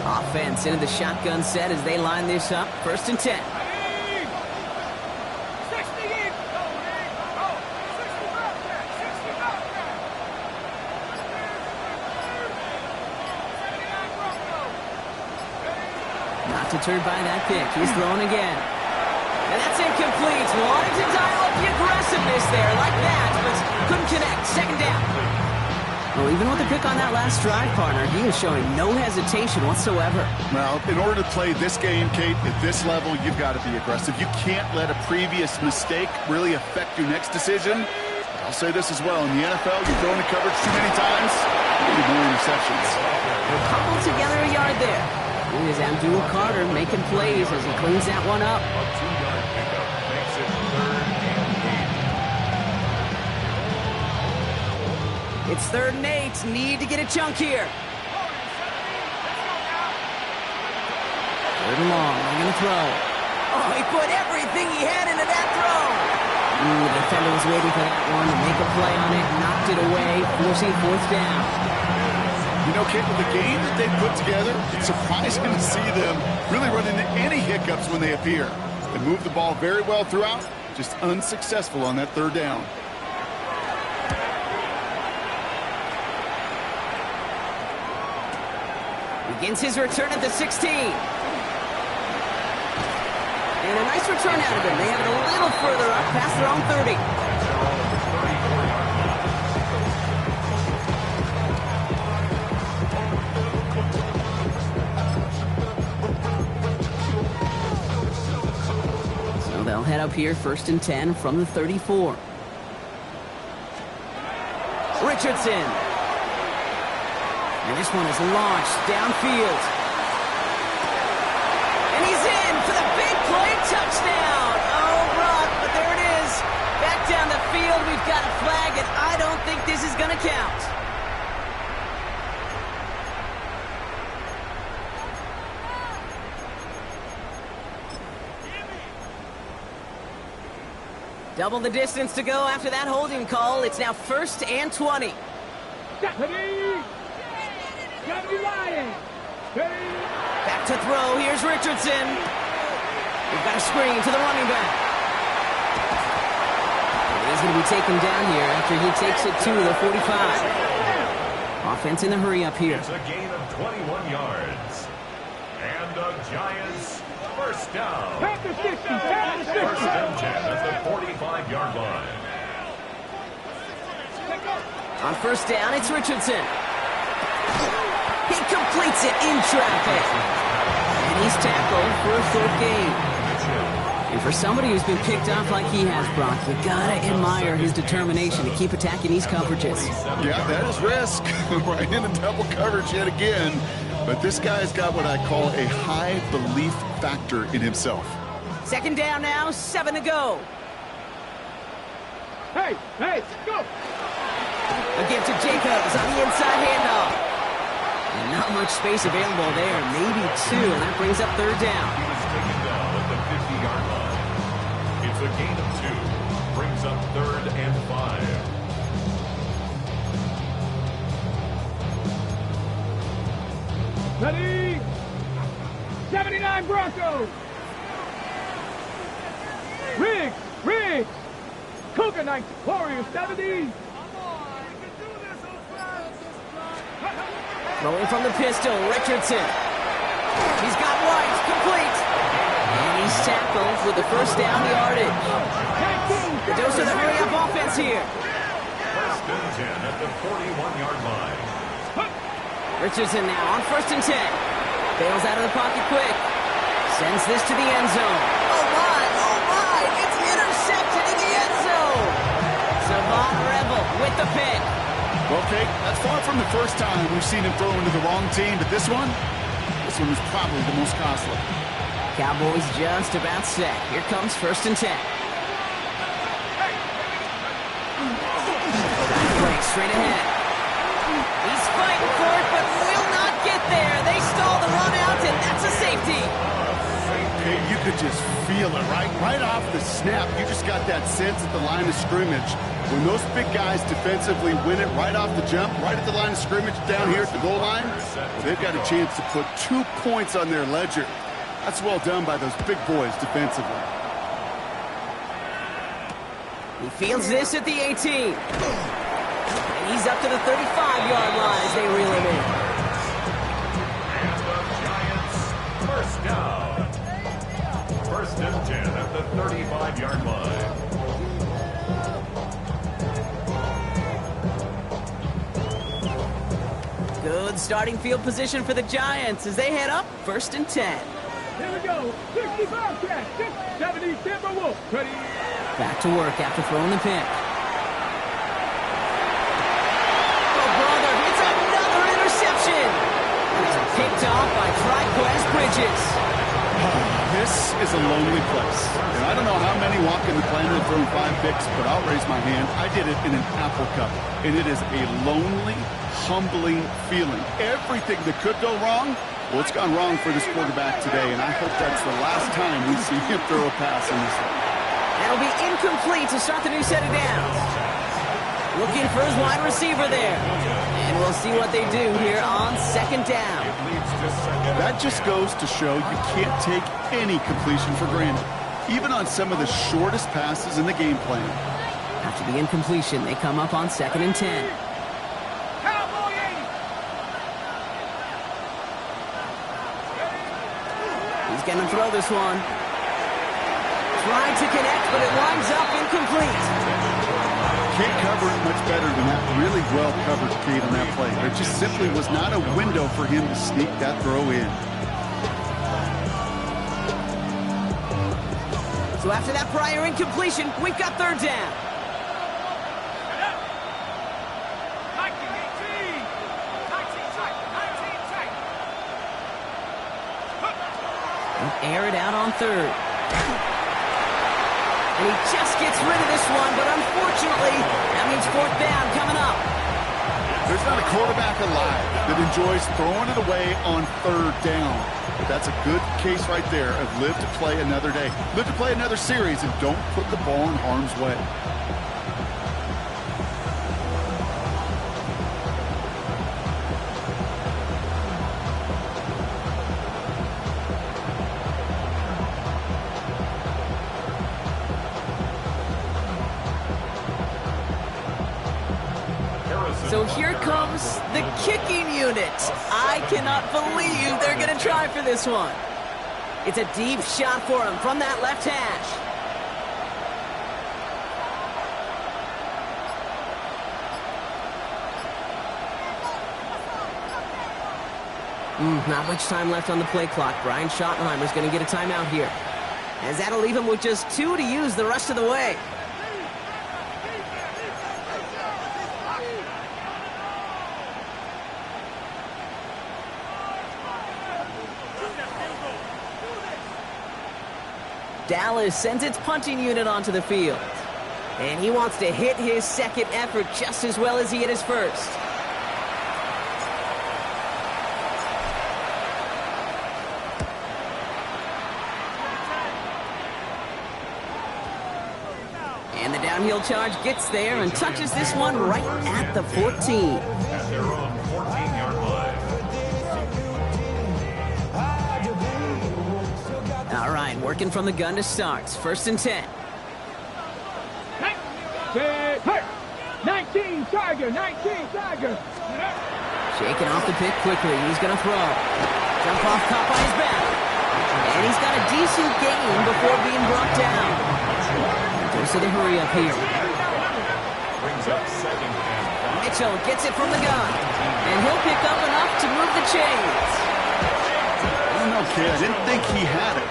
[SPEAKER 2] Offense into the shotgun set as they line this up. 1st and 10. Not deterred by that pick. He's throwing again. And that's incomplete. Wanted to dial up the aggressiveness there like that, but couldn't connect. 2nd down. Well, even with the pick on that last drive, partner, he was showing no hesitation whatsoever.
[SPEAKER 4] Well, in order to play this game, Kate, at this level, you've got to be aggressive. You can't let a previous mistake really affect your next decision. I'll say this as well. In the NFL, you've thrown the coverage too many times, you get more interceptions.
[SPEAKER 2] They'll cobble together a yard there. Here's Abdul Carter making plays as he cleans that one up.
[SPEAKER 3] A 2-yard pickup makes it 3rd and 8.
[SPEAKER 2] It's 3rd and 8. Need to get a chunk here. 3rd and long. They're going to throw. Oh, he put everything he had into that throw. The defender was waiting for that one to make a play on it. Knocked it away, forcing 4th down.
[SPEAKER 4] You know, Kate, with the game that they put together, it's surprising to see them really run into any hiccups when they appear. They move the ball very well throughout, just unsuccessful on that 3rd down.
[SPEAKER 2] Begins his return at the 16. And a nice return out of him. They have it a little further up past their own 30. up here, 1st and 10 from the 34. Richardson. And this one is launched downfield. And he's in for the big play touchdown. Oh, Brock, but there it is. Back down the field, we've got a flag, and I don't think this is going to count. Double the distance to go after that holding call. It's now 1st and 20. Back to throw. Here's Richardson. We've got a screen to the running back. He's going to be taken down here after he takes it to the 45. Offense in the hurry up here.
[SPEAKER 3] It's a gain of 21 yards. And the Giants first down.
[SPEAKER 5] Pack the 60. Pack the 60.
[SPEAKER 3] 1st and 10 at the 45-yard line.
[SPEAKER 2] On 1st down, it's Richardson. He completes it in traffic. And he's tackled for a 4th gain. And for somebody who's been picked off like he has, Brock, you gotta admire his determination to keep attacking these coverages.
[SPEAKER 4] Yeah, that is risk. Right into double coverage yet again. But this guy's got what I call a high belief factor in himself.
[SPEAKER 2] 2nd down now, 7 to go.
[SPEAKER 5] Hey, go!
[SPEAKER 2] A give to Jacobs on the inside handoff. And not much space available there, maybe 2, and that brings up 3rd down.
[SPEAKER 3] He was taken down at the 50-yard line. It's a gain of 2. Brings up 3rd and 5.
[SPEAKER 5] Ready? 79 Broncos! Riggs! Cougar Knights, Warriors, 70!
[SPEAKER 2] Throwing from the pistol, Richardson. He's got White, complete. And he's tackled with the 1st down yardage. The dose of the hurry-up offense here.
[SPEAKER 3] 1st and 10 at the 41-yard line.
[SPEAKER 2] Richardson now on 1st and 10. Bails out of the pocket quick. Sends this to the end zone. Oh my, it's intercepted in the end zone. Savon Rebel with the pick.
[SPEAKER 4] Okay, that's far from the first time we've seen him throw into the wrong team, but this one was probably the most costly.
[SPEAKER 2] Cowboys just about set. Here comes 1st and 10. Play straight ahead. He's fighting for it, but will not get there. They stall the run out, and that's a safety.
[SPEAKER 4] Hey, you could just feel it, right off the snap. You just got that sense at the line of scrimmage. When those big guys defensively win it right off the jump, right at the line of scrimmage down here at the goal line, well, they've got a chance to put 2 points on their ledger. That's well done by those big boys defensively.
[SPEAKER 2] He fields this at the 18. And he's up to the 35-yard line as they reel him in.
[SPEAKER 3] And the Giants first down. 1st and 10 at the 35-yard line.
[SPEAKER 2] Good starting field position for the Giants as they head up 1st and 10.
[SPEAKER 5] Here we go. 60 Bobcats, 70 Timberwolves. Ready?
[SPEAKER 2] Back to work after throwing the pick. Oh, brother, it's another interception. It's picked off by Triquest Bridges.
[SPEAKER 4] This is a lonely place. And I don't know how many walk in the planet have thrown 5 picks, but I'll raise my hand. I did it in an Apple Cup. And it is a lonely, humbling feeling. Everything that could go wrong, well, it's gone wrong for this quarterback today, and I hope that's the last time we see him throw a pass in this one.
[SPEAKER 2] That'll be incomplete to start the new set of downs. Looking for his wide receiver there. And we'll see what they do here on 2nd down.
[SPEAKER 4] That just goes to show you can't take any completion for granted, even on some of the shortest passes in the game plan.
[SPEAKER 2] After the incompletion, they come up on 2nd and 10. He's going to throw this one. Trying to connect, but it winds up incomplete.
[SPEAKER 4] Can't cover it much better than that really well-covered Cade on that play. There just simply was not a window for him to sneak that throw in.
[SPEAKER 2] So after that prior incompletion, we've got third down. Air it out on third. And he just gets rid of this one, but unfortunately, that means fourth down coming up.
[SPEAKER 4] There's not a quarterback alive that enjoys throwing it away on third down. But that's a good case right there of live to play another day. Live to play another series and don't put the ball in harm's way.
[SPEAKER 2] So here comes the kicking unit. I cannot believe they're going to try for this one. It's a deep shot for him from that left hash. Not much time left on the play clock. Brian Schottenheimer's going to get a timeout here, as that'll leave him with just 2 to use the rest of the way. Dallas sends its punting unit onto the field. And he wants to hit his second effort just as well as he hit his first. And the downhill charge gets there and touches this one right at the 14.
[SPEAKER 3] At their own 14-yard line.
[SPEAKER 2] All right, working from the gun to start. First and 10.
[SPEAKER 5] 19 Tiger, 19 Tiger.
[SPEAKER 2] Shaking off the pick quickly. He's going to throw. Jump off, caught by his back. And he's got a decent gain before being brought down. Goes to the hurry up here.
[SPEAKER 3] Brings up second and 5.
[SPEAKER 2] Mitchell gets it from the gun. And he'll pick up enough to move the chains.
[SPEAKER 4] Okay, I didn't think he had it.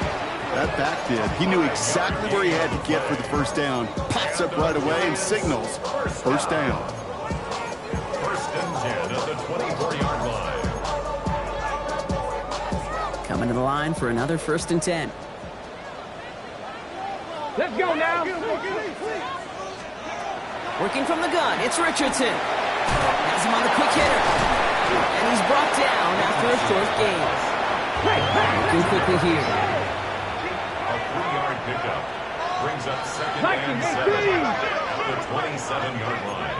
[SPEAKER 4] That back did. He knew exactly where he had to get for the first down. Pops up right away and signals first down.
[SPEAKER 3] First and 10 at the 24-yard line.
[SPEAKER 2] Coming to the line for another first and 10.
[SPEAKER 5] Let's go now.
[SPEAKER 2] Working from the gun, it's Richardson. Has him on the quick hitter. And he's brought down after a short gain. Looking quickly here.
[SPEAKER 3] A 3-yard pickup. Brings up second and 7 at the 27-yard line.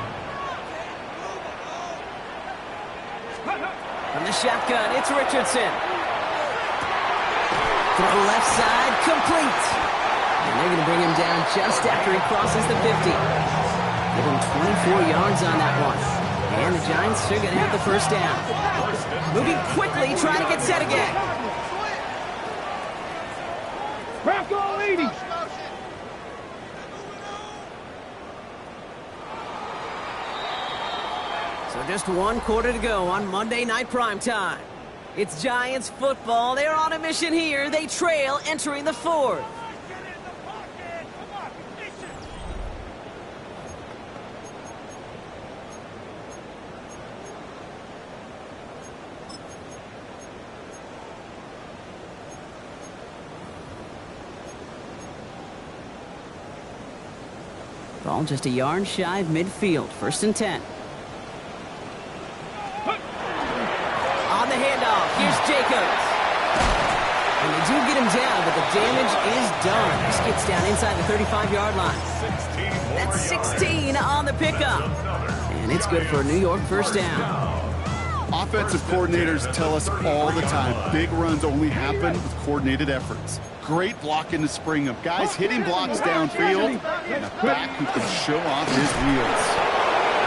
[SPEAKER 2] From the shotgun, it's Richardson. Throw left side, complete. And they're going to bring him down just after he crosses the 50. Give him 24 yards on that one. And the Giants are going to have the first down. Moving quickly, trying to get set again.
[SPEAKER 5] Bronco 80.
[SPEAKER 2] So just 1 quarter to go on Monday Night Primetime. It's Giants football. They're on a mission here. They trail entering the fourth. Ball just a yard shy of midfield. First and 10. On the handoff, here's Jacobs. And they do get him down, but the damage is done. This gets down inside the 35-yard line. That's 16 on the pickup. And it's good for a New York first down.
[SPEAKER 4] Offensive coordinators tell us all the time, big runs only happen with coordinated efforts. Great block in the spring of guys hitting blocks downfield and a back who can show off his wheels.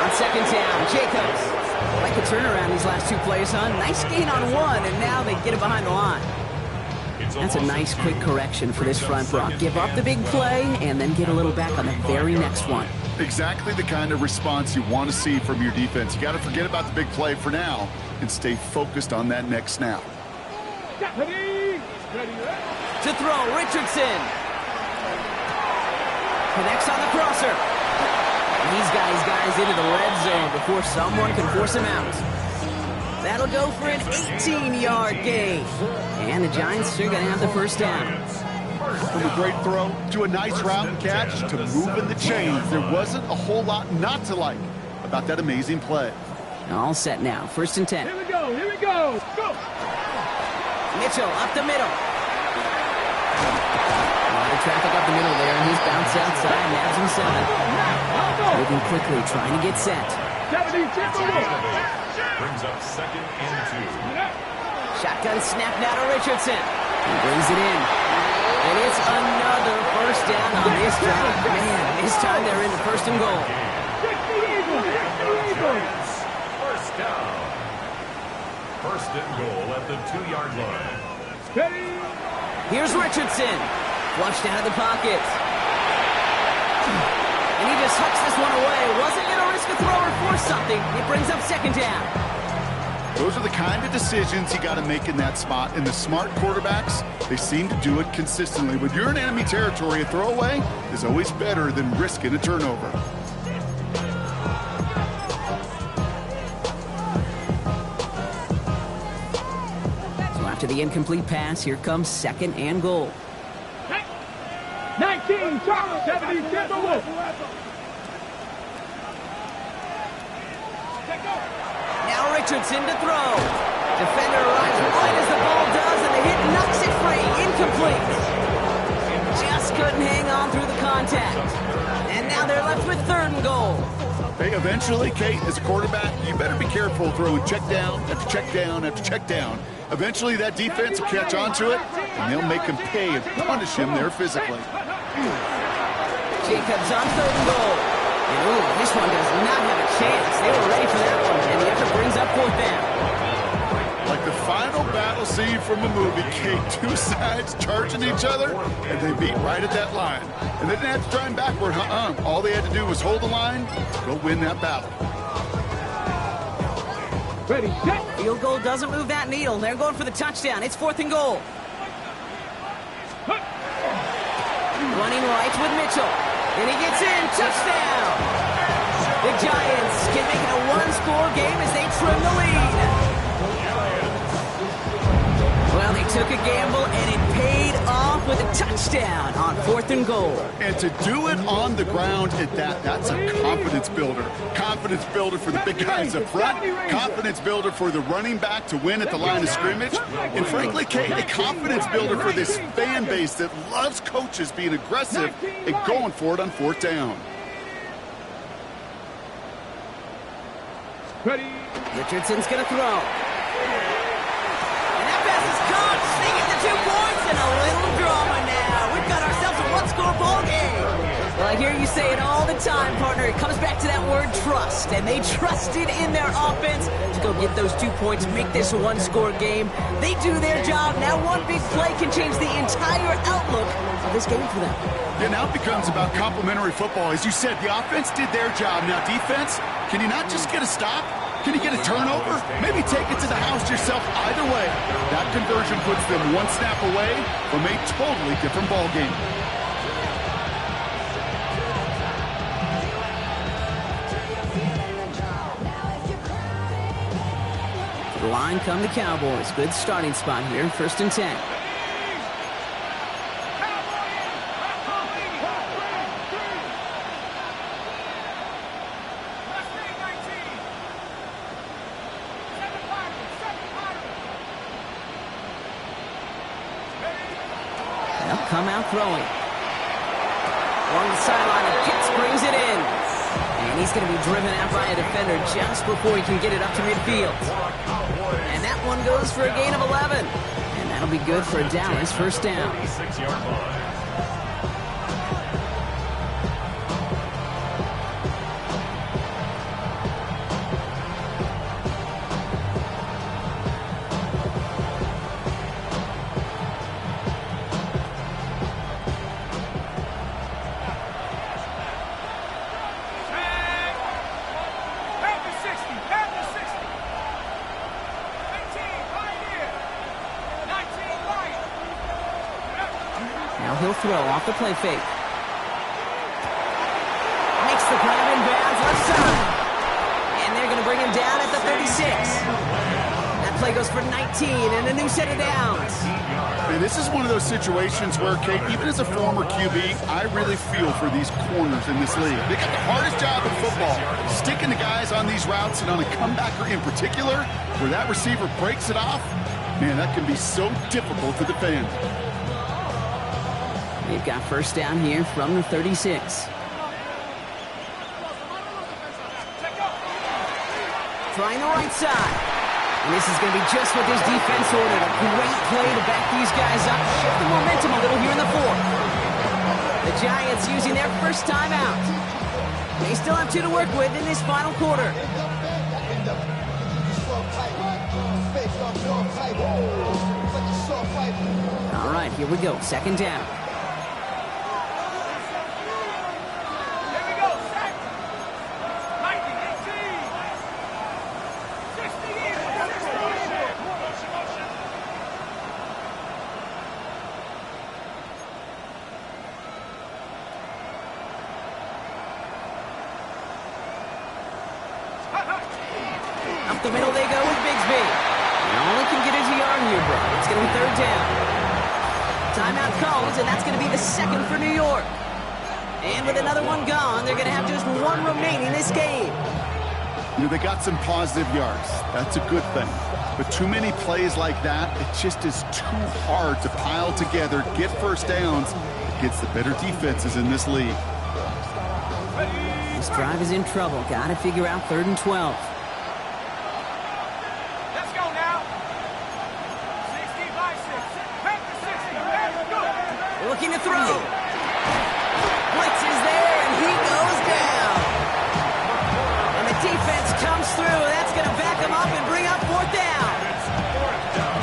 [SPEAKER 2] On second down, Jacobs. Like a turnaround these last 2 plays, huh? Nice gain on 1, and now they get it behind the line. That's a nice quick correction for this front row. Give up the big play and then get a little back on the very next one.
[SPEAKER 4] Exactly the kind of response you want to see from your defense. You got to forget about the big play for now and stay focused on that next snap.
[SPEAKER 2] To throw, Richardson. Connects on the crosser. He's got his guys into the red zone before someone can force him out. That'll go for an 18-yard gain. And the Giants are going to have the first down.
[SPEAKER 4] From a great throw to a nice route and catch to moving the chains, there wasn't a whole lot not to like about that amazing play.
[SPEAKER 2] All set now. 1st and 10.
[SPEAKER 5] Here we go, here we go. Go!
[SPEAKER 2] Mitchell up the middle. A lot of traffic up the middle there, and he's bounced outside. Nabs himself. Moving quickly, trying to get set.
[SPEAKER 5] 70,
[SPEAKER 3] Brings up 2nd and 2.
[SPEAKER 2] Shotgun snap now to Richardson. He brings it in. And it's another first down on this drive. Man, this time they're in the 1st and goal.
[SPEAKER 5] 60 Eagles, 60 Eagles.
[SPEAKER 3] First down. 1st and goal at the 2-yard line.
[SPEAKER 5] Ready?
[SPEAKER 2] Here's Richardson. Flushed out of the pocket. And he just hucks this one away. Wasn't going to risk a throw or force something. It brings up 2nd down.
[SPEAKER 4] Those are the kind of decisions you got to make in that spot. And the smart quarterbacks, they seem to do it consistently. When you're in enemy territory, a throwaway is always better than risking a turnover.
[SPEAKER 2] So after the incomplete pass, here comes 2nd and goal.
[SPEAKER 5] 19, Charles, 70, Timberwolf.
[SPEAKER 2] Now Richardson to throw. Defender arrives right as the ball does, and the hit knocks it free. Incomplete. Just couldn't hang on through the contact. And now they're left with 3rd and goal.
[SPEAKER 4] Hey, eventually, Kate, as a quarterback, you better be careful throwing check down after check down after check down. Eventually, that defense will catch on to it, and they'll make him pay and punish him there physically.
[SPEAKER 2] Jacobs on 3rd and goal. And ooh, this one does not have a chance. They were ready for that one, and the effort brings up 4th down.
[SPEAKER 4] Like the final battle scene from a movie, Kate, 2 sides charging each other, and they beat right at that line. And they didn't have to try him backward, All they had to do was hold the line, go win that battle.
[SPEAKER 5] Ready, set.
[SPEAKER 2] Field goal doesn't move that needle. They're going for the touchdown. It's 4th and goal. Running right with Mitchell. And he gets in. Touchdown. The Giants can make it a 1-score game as they trim the lead. Well, they took a gamble, and it paid off with a touchdown on 4th and goal.
[SPEAKER 4] And to do it on the ground at that's a confidence builder. Confidence builder for the big guys up front. Confidence builder for the running back to win at the line of scrimmage. And frankly, Kate, a confidence builder for this fan base that loves coaches being aggressive and going for it on 4th down.
[SPEAKER 5] Ready.
[SPEAKER 2] Richardson's going to throw. And that pass is caught. They get the 2 points and a little drama now. We've got ourselves a 1-score ball game. Well, I hear you say it all the time, partner. It comes back to that word trust. And they trusted in their offense to go get those 2 points, make this a 1-score game. They do their job. Now one big play can change the entire outlook of this game for them.
[SPEAKER 4] Yeah, now it becomes about complementary football. As you said, the offense did their job. Now defense, can you not just get a stop? Can you get a turnover? Maybe take it to the house yourself. Either way, that conversion puts them 1 snap away from a totally different ball game.
[SPEAKER 2] The line come the Cowboys. Good starting spot here. 1st and 10. They'll come out throwing. Along the sideline, and Pitts brings it in. And he's going to be driven out by a defender just before he can get it up to midfield. And that one goes for a gain of 11. And that'll be good for a Dallas 1st down.
[SPEAKER 3] 46-yard line.
[SPEAKER 2] Now he'll throw off the play fake. the grab in bounds left side. And they're going to bring him down at the 36. That play goes for 19 and a new set of downs.
[SPEAKER 4] And this is one of those situations where, Kate, even as a former QB, I really feel for these corners in this league. They got the hardest job in football, sticking the guys on these routes and on a comebacker in particular, where that receiver breaks it off. Man, that can be so difficult to defend.
[SPEAKER 2] They've got first down here from the 36. Trying the right side. And this is going to be just what this defense ordered. A great play to back these guys up. Shift the momentum a little here in the fourth. The Giants using their first time out. They still have 2 to work with in this final quarter. All right, here we go. Second down. Up the middle they go with Bigsby. He only can get his yard here, bro. It's going to be third down. Timeout calls, and that's going to be the second for New York. And with another one gone, they're going to have just 1 remaining this game.
[SPEAKER 4] You know, they got some positive yards. That's a good thing. But too many plays like that, it just is too hard to pile together, get first downs against the better defenses in this league.
[SPEAKER 2] This drive is in trouble. Got to figure out 3rd and 12.
[SPEAKER 5] Let's go now. 60 by 6. Back to 60.
[SPEAKER 2] Looking to throw. Blitz is there, and he goes down. And the defense comes through. That's going to back him up and bring up 4th down.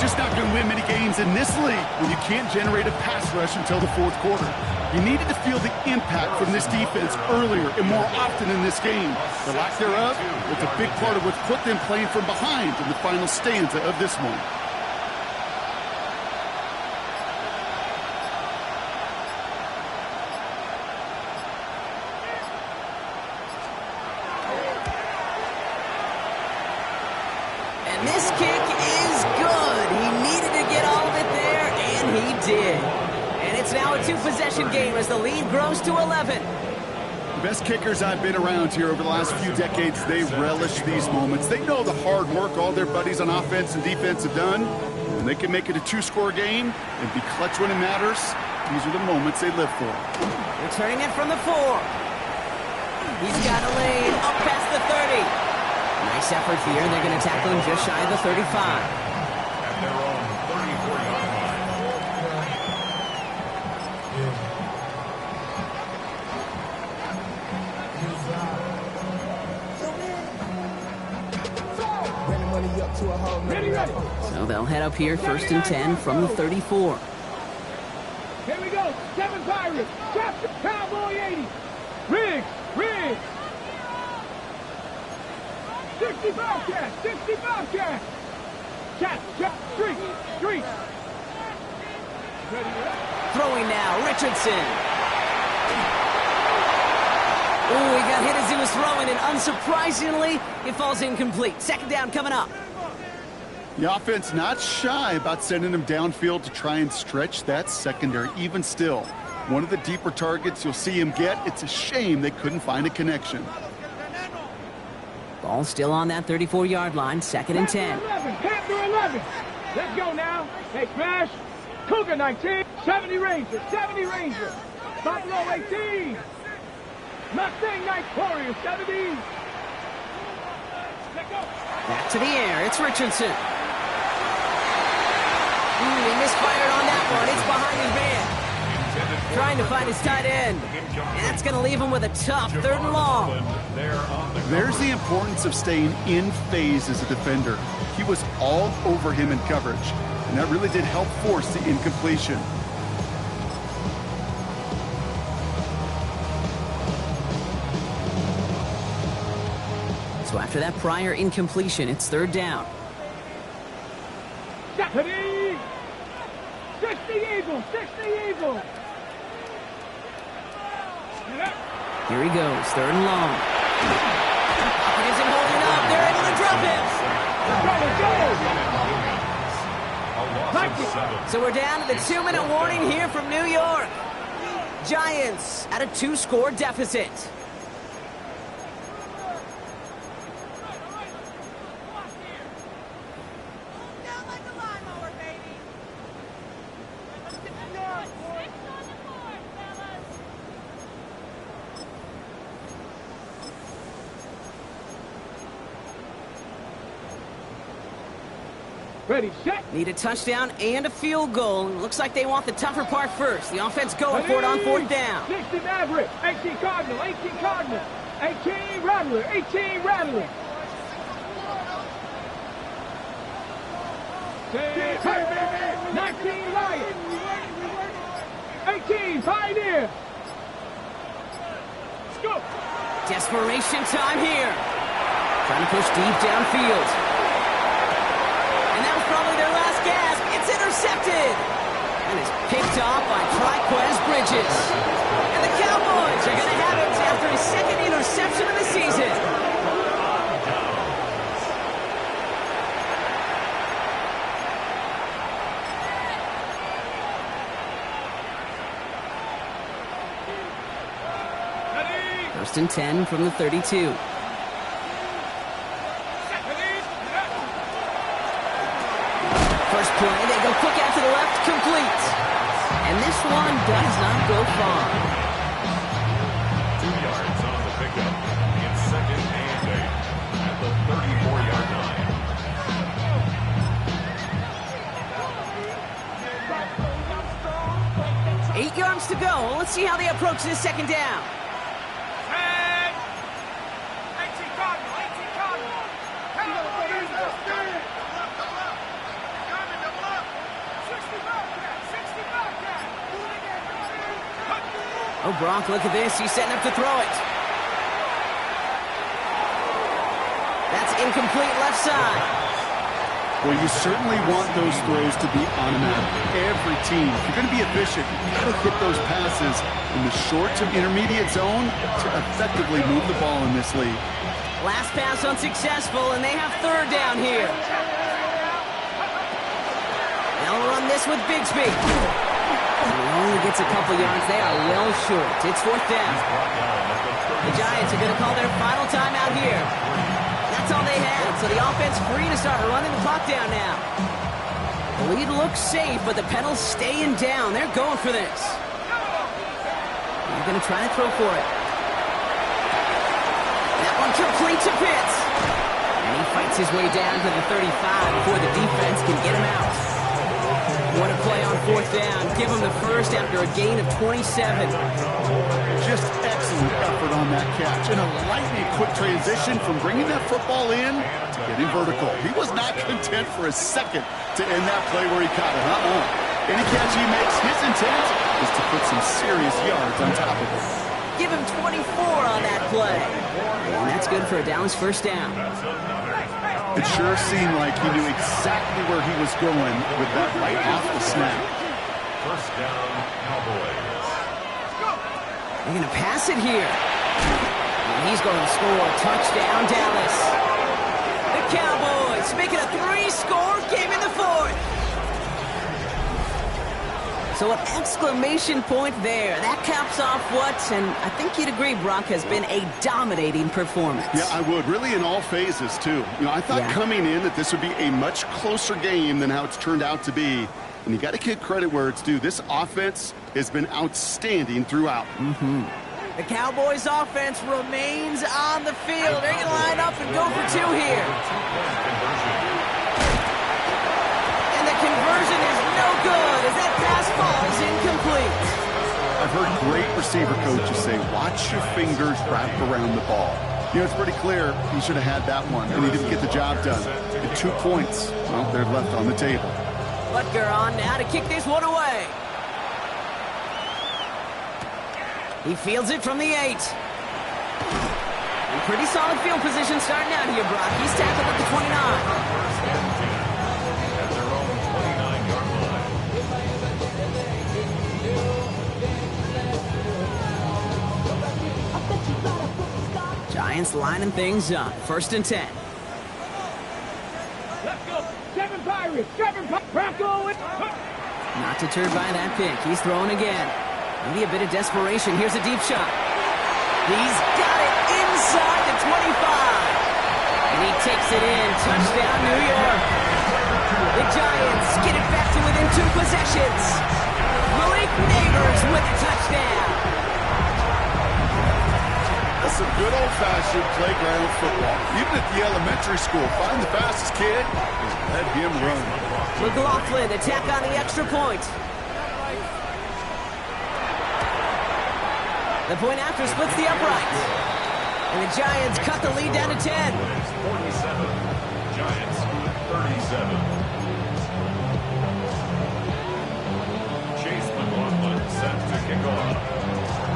[SPEAKER 4] Just not going to win many games in this league when you can't generate a pass rush until the 4th quarter. You needed to feel the impact from this defense earlier and more often in this game. The lack thereof was a big part of what put them playing from behind in the final stanza of this one.
[SPEAKER 2] And this kick is good. He needed to get all of it there, and he did. And it's now a 2-possession game as the lead grows to 11.
[SPEAKER 4] The best kickers I've been around here over the last few decades, they relish these moments. They know the hard work all their buddies on offense and defense have done, and they can make it a 2-score game and be clutch when it matters. These are the moments they live for.
[SPEAKER 2] Returning it from the 4. He's got a lane up past the 30. Nice effort here. They're going to tackle him just shy of the 35.
[SPEAKER 3] At their own 34-yard line.
[SPEAKER 2] So they'll head up here, 1st and 10 from the 34.
[SPEAKER 5] Here we go. 7 Pirates. Captain Cowboy 80. Riggs. 65 cat. 65 cat. Cat. Street.
[SPEAKER 2] Throwing now, Richardson. Ooh, he got hit as he was throwing, and unsurprisingly, it falls incomplete. 2nd down coming up.
[SPEAKER 4] The offense not shy about sending them downfield to try and stretch that secondary. Even still, one of the deeper targets you'll see him get. It's a shame they couldn't find a connection.
[SPEAKER 2] Ball still on that 34-yard line, 2nd and 10.
[SPEAKER 5] Panther 11. Let's go now. Hey, Smash. Cougar 19. 70 Ranger. Buffalo 18. Mustang Knight Warrior 70. Let's go.
[SPEAKER 2] Back to the air. It's Richardson. Ooh, he misfired on that one. It's behind his man. Trying to find his tight end. And that's going to leave him with a tough 3rd and long.
[SPEAKER 4] There's the importance of staying in phase as a defender. He was all over him in coverage, and that really did help force the incompletion.
[SPEAKER 2] So after that prior incompletion, it's 3rd down.
[SPEAKER 5] 60 Eagles. 60 Eagles.
[SPEAKER 2] Here he goes, 3rd and long. He isn't holding up. They're able to drop him. So we're down to the 2-minute warning here from New York. Giants at a 2-score deficit.
[SPEAKER 5] Ready, set.
[SPEAKER 2] Need a touchdown and a field goal. Looks like they want the tougher part first. The offense going for it on 4th down.
[SPEAKER 5] 60 Maverick, 18 Cardinal, 18 Cardinal, 18 Rattler, 18 Rattler. 19 Lion, 18 Pioneer. Let's go.
[SPEAKER 2] Desperation time here. Trying to push deep downfield. And that was probably their last gasp. It's intercepted. And is picked off by Triquez Bridges. And the Cowboys are going to have it after his 2nd interception of the season. First and 10 from the 32. First play, they go quick out to the left, complete. And this one does not go far.
[SPEAKER 3] 2 yards on the pickup. It's 2nd and 8 at the 34-yard line.
[SPEAKER 2] 8 yards to go. Let's see how they approach this 2nd down.
[SPEAKER 5] 18 Cardinal, 18 Cardinal.
[SPEAKER 2] Oh, Brock, look at this. He's setting up to throw it. That's incomplete left side.
[SPEAKER 4] Well, you certainly want those throws to be automatic. Every team, if you're going to be efficient, you've got to hit those passes in the short to intermediate zone to effectively move the ball in this league.
[SPEAKER 2] Last pass unsuccessful, and they have 3rd down here. They'll run this with Bigsby. He only gets a couple yards. They are well short. It's 4th down. The Giants are going to call their final timeout here. That's all they had, so the offense free to start running the clock down now. The lead looks safe, but the pedal's staying down. They're going for this. They're going to try to throw for it. That one complete to Pitts. And he fights his way down to the 35 before the defense can get him out. What a play on 4th down. Give him the first after a gain of 27.
[SPEAKER 4] Just excellent effort on that catch. And a lightning quick transition from bringing that football in to getting vertical. He was not content for a second to end that play where he caught it. Any catch he makes, his intent is to put some serious yards on top of it.
[SPEAKER 2] Give him 24 on that play. And that's good for a Dallas 1st down.
[SPEAKER 4] It sure seemed like he knew exactly where he was going with that right off the snap.
[SPEAKER 3] 1st down, Cowboys.
[SPEAKER 2] They're going to pass it here. And he's going to score. Touchdown, Dallas. The Cowboys making a 3-score game in the 4th. So an exclamation point there. That caps off what, and I think you'd agree, Brock, has been a dominating performance.
[SPEAKER 4] Yeah, I would. Really in all phases, too. I thought coming in that this would be a much closer game than how it's turned out to be. And you got to give credit where it's due. This offense has been outstanding throughout.
[SPEAKER 2] The Cowboys offense remains on the field. They're going to line up and go for 2 here. And the conversion is no good as that pass falls incomplete.
[SPEAKER 4] I've heard great receiver coaches say, watch your fingers wrap around the ball. It's pretty clear he should have had that one, and he didn't get the job done. And 2 points, well, they're left on the table.
[SPEAKER 2] Butker on now to kick this one away. He fields it from the 8. And pretty solid field position starting out here, Brock. He's tackled at the 29.
[SPEAKER 3] At their own 29-yard line.
[SPEAKER 2] Giants lining things up. 1st and 10.
[SPEAKER 5] Let's go. Seven Pirates. Bronco.
[SPEAKER 2] Not deterred by that pick. He's throwing again. Maybe a bit of desperation. Here's a deep shot. He's got it inside the 25. And he takes it in. Touchdown, New York. The Giants get it back to within 2 possessions. Malik Neighbors with a touchdown.
[SPEAKER 4] That's some good old-fashioned playground football. Even at the elementary school, find the fastest kid and let him run.
[SPEAKER 2] McLaughlin attack on the extra point. The point after splits the upright. And the Giants cut the lead down to 10.
[SPEAKER 3] 47. Giants 37. Chase McLaughlin set to kick off.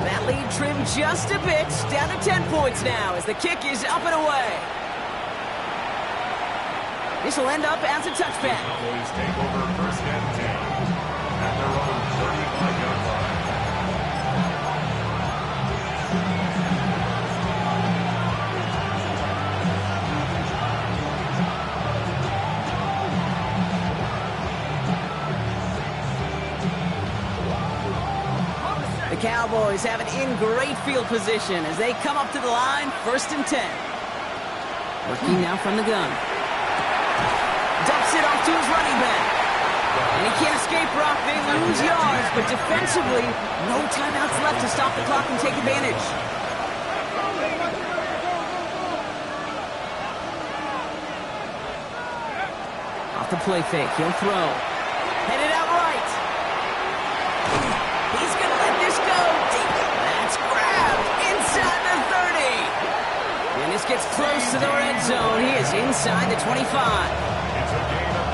[SPEAKER 2] That lead trimmed just a bit, down to 10 points now as the kick is up and away. This will end up as a touchback.
[SPEAKER 3] Cowboys take over 1st and 10 at their own 35-yard line.
[SPEAKER 2] The Cowboys have it in great field position as they come up to the line, 1st and 10. Working now from the gun. Dumps it off to his running back. And he can't escape, Brock. They lose yards, but defensively, no timeouts left to stop the clock and take advantage. Off the play fake, he'll throw. Headed out right. He's going to let this go deep. That's grabbed inside the 30. And this gets close to the red zone. He is inside the 25.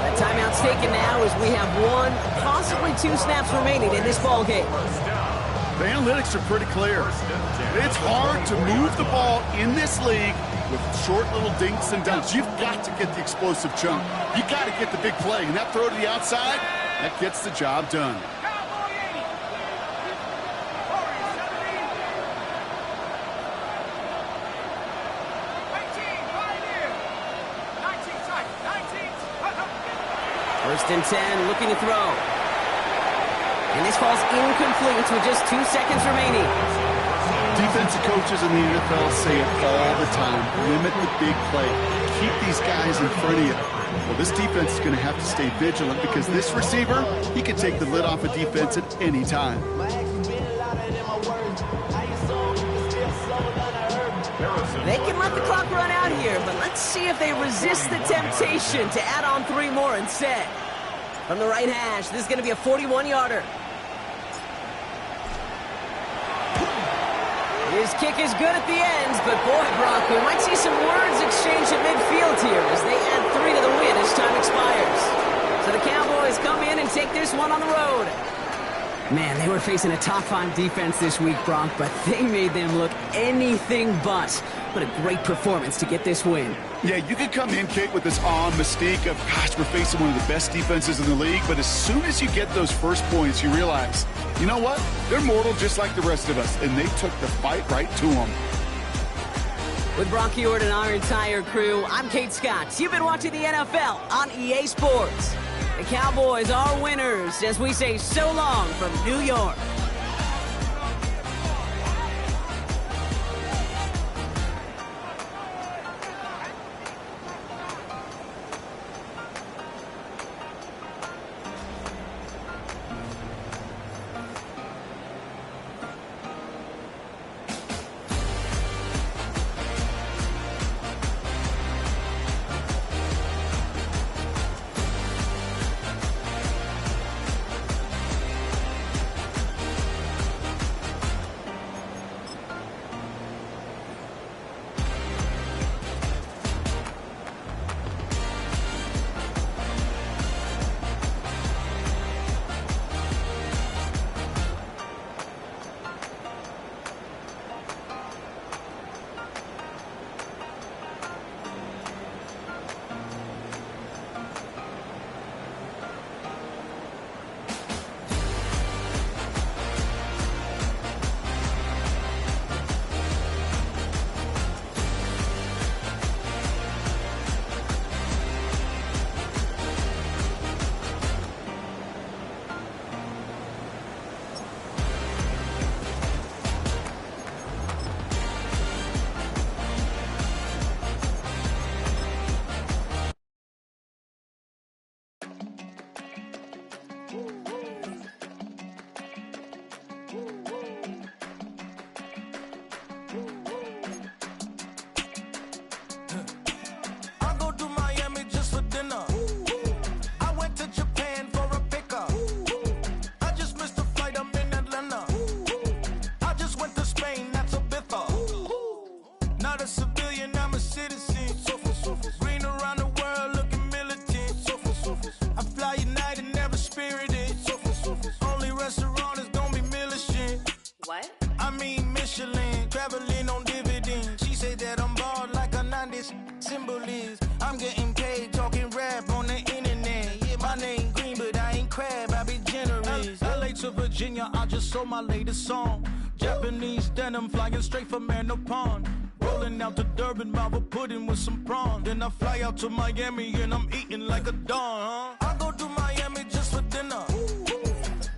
[SPEAKER 2] That timeout's taken now as we have 1, possibly 2 snaps remaining in this ball game.
[SPEAKER 4] The analytics are pretty clear. It's hard to move the ball in this league with short little dinks and dunks. You've got to get the explosive chunk. You got to get the big play. And that throw to the outside, that gets the job done.
[SPEAKER 2] First and 10, looking to throw. And this falls incomplete with just 2 seconds remaining.
[SPEAKER 4] Defensive coaches in the NFL say it all the time. Limit the big play. Keep these guys in front of you. Well, this defense is going to have to stay vigilant because this receiver, he can take the lid off a defense at any time.
[SPEAKER 2] They can let the clock run out here, but let's see if they resist the temptation to add on 3 more instead. From the right hash, this is going to be a 41-yarder. His kick is good at the ends, but boy, Brock, we might see some words exchanged at midfield here as they add 3 to the win as time expires. So the Cowboys come in and take this one on the road. Man, they were facing a top-5 defense this week, Brock, but they made them look anything but. What a great performance to get this win.
[SPEAKER 4] Yeah, you could come in, Kate, with this mystique of, gosh, we're facing one of the best defenses in the league, but as soon as you get those first points, you realize, you know what? They're mortal just like the rest of us, and they took the fight right to them.
[SPEAKER 2] With Brock Huard and our entire crew, I'm Kate Scott. You've been watching the NFL on EA Sports. The Cowboys are winners as we say so long from New York.
[SPEAKER 7] symbol is. I'm getting paid talking rap on the internet. Yeah, my name green, but I ain't crab, I be generous. LA to Virginia, I just sold my latest song. Japanese denim flying straight from Manapon. Rolling out to Durban, mouth a pudding with some prawn. Then I fly out to Miami and I'm eating like a don, huh? I go to Miami just for dinner.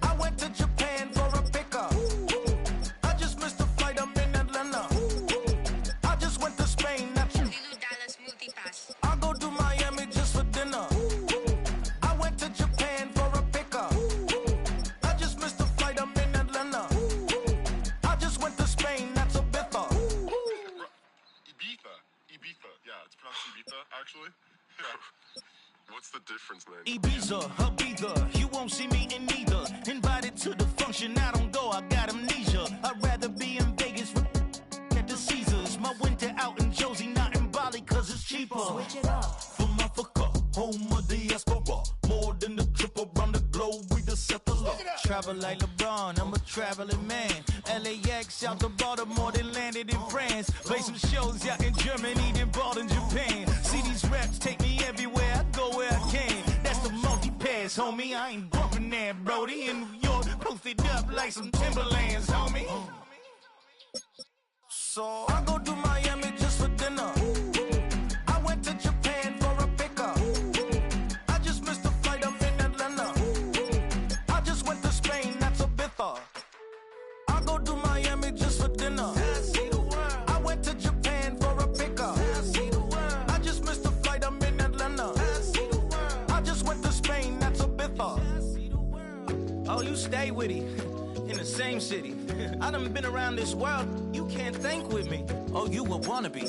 [SPEAKER 7] I went to Japan for a pickup. I just missed the flight, I'm in Atlanta. I just went to Spain, that's I go to Miami just for dinner. I went to Japan for a pickup. I just missed the flight, I'm in Atlanta. I just went to Spain, that's a biffa.
[SPEAKER 8] Ibiza. Yeah, it's pronounced Ibiza, actually. Yeah. What's the difference, man?
[SPEAKER 7] Ibiza, Ibiza, you won't see me in neither. Invited to the function, I don't go, I got amnesia. I'd rather be in Vegas at the Caesars. My winter out in Josie, not in Bali, cause it's cheaper.
[SPEAKER 6] Switch it up.
[SPEAKER 7] From Africa, home of the diaspora. More than the trip around the globe, we just set the law. Travel like LeBron, I'm a traveling man. LAX out to Baltimore, then landed in France. Play some shows out in Germany, then bought in Japan. See these raps take me everywhere, I go where I can. That's the multi-pass, homie, I ain't bumping that, Brody. In New York, posted up like some Timberlands, homie. So I go to Miami just for dinner. I went to Japan for a pickup. I just missed the flight, I'm in Atlanta. I just went to Spain, that's a biffa. I go to Miami just for dinner. I went to Japan for a pickup. I just missed the flight, I'm in Atlanta. I just went to Spain, that's a biffa. Oh, you stay with it. In the same city. I done been around this world, you can't think with me. Oh, you a wannabe,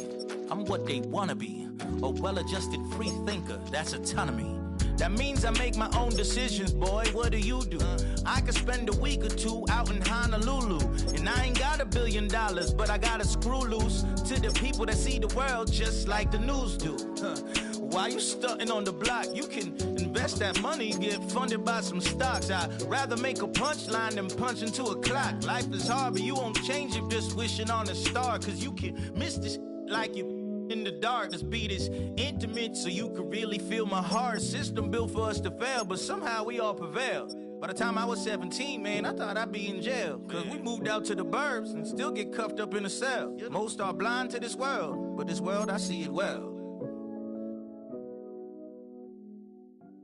[SPEAKER 7] I'm what they wanna be. A well-adjusted free thinker, that's autonomy. That means I make my own decisions, boy, what do? I could spend a week or two out in Honolulu. And I ain't got $1 billion, but I got a screw loose to the people that see the world just like the news do. While you stunting on the block, you can invest that money, get funded by some stocks. I'd rather make a punchline than punch into a clock. Life is hard, but you won't change it just wishing on a star. Cause you can miss this like you in the dark. This beat is intimate, so you can really feel my heart. System built for us to fail, but somehow we all prevail. By the time I was 17, man, I thought I'd be in jail. Cause we moved out to the burbs and still get cuffed up in a cell. Most are blind to this world, but this world I see it well.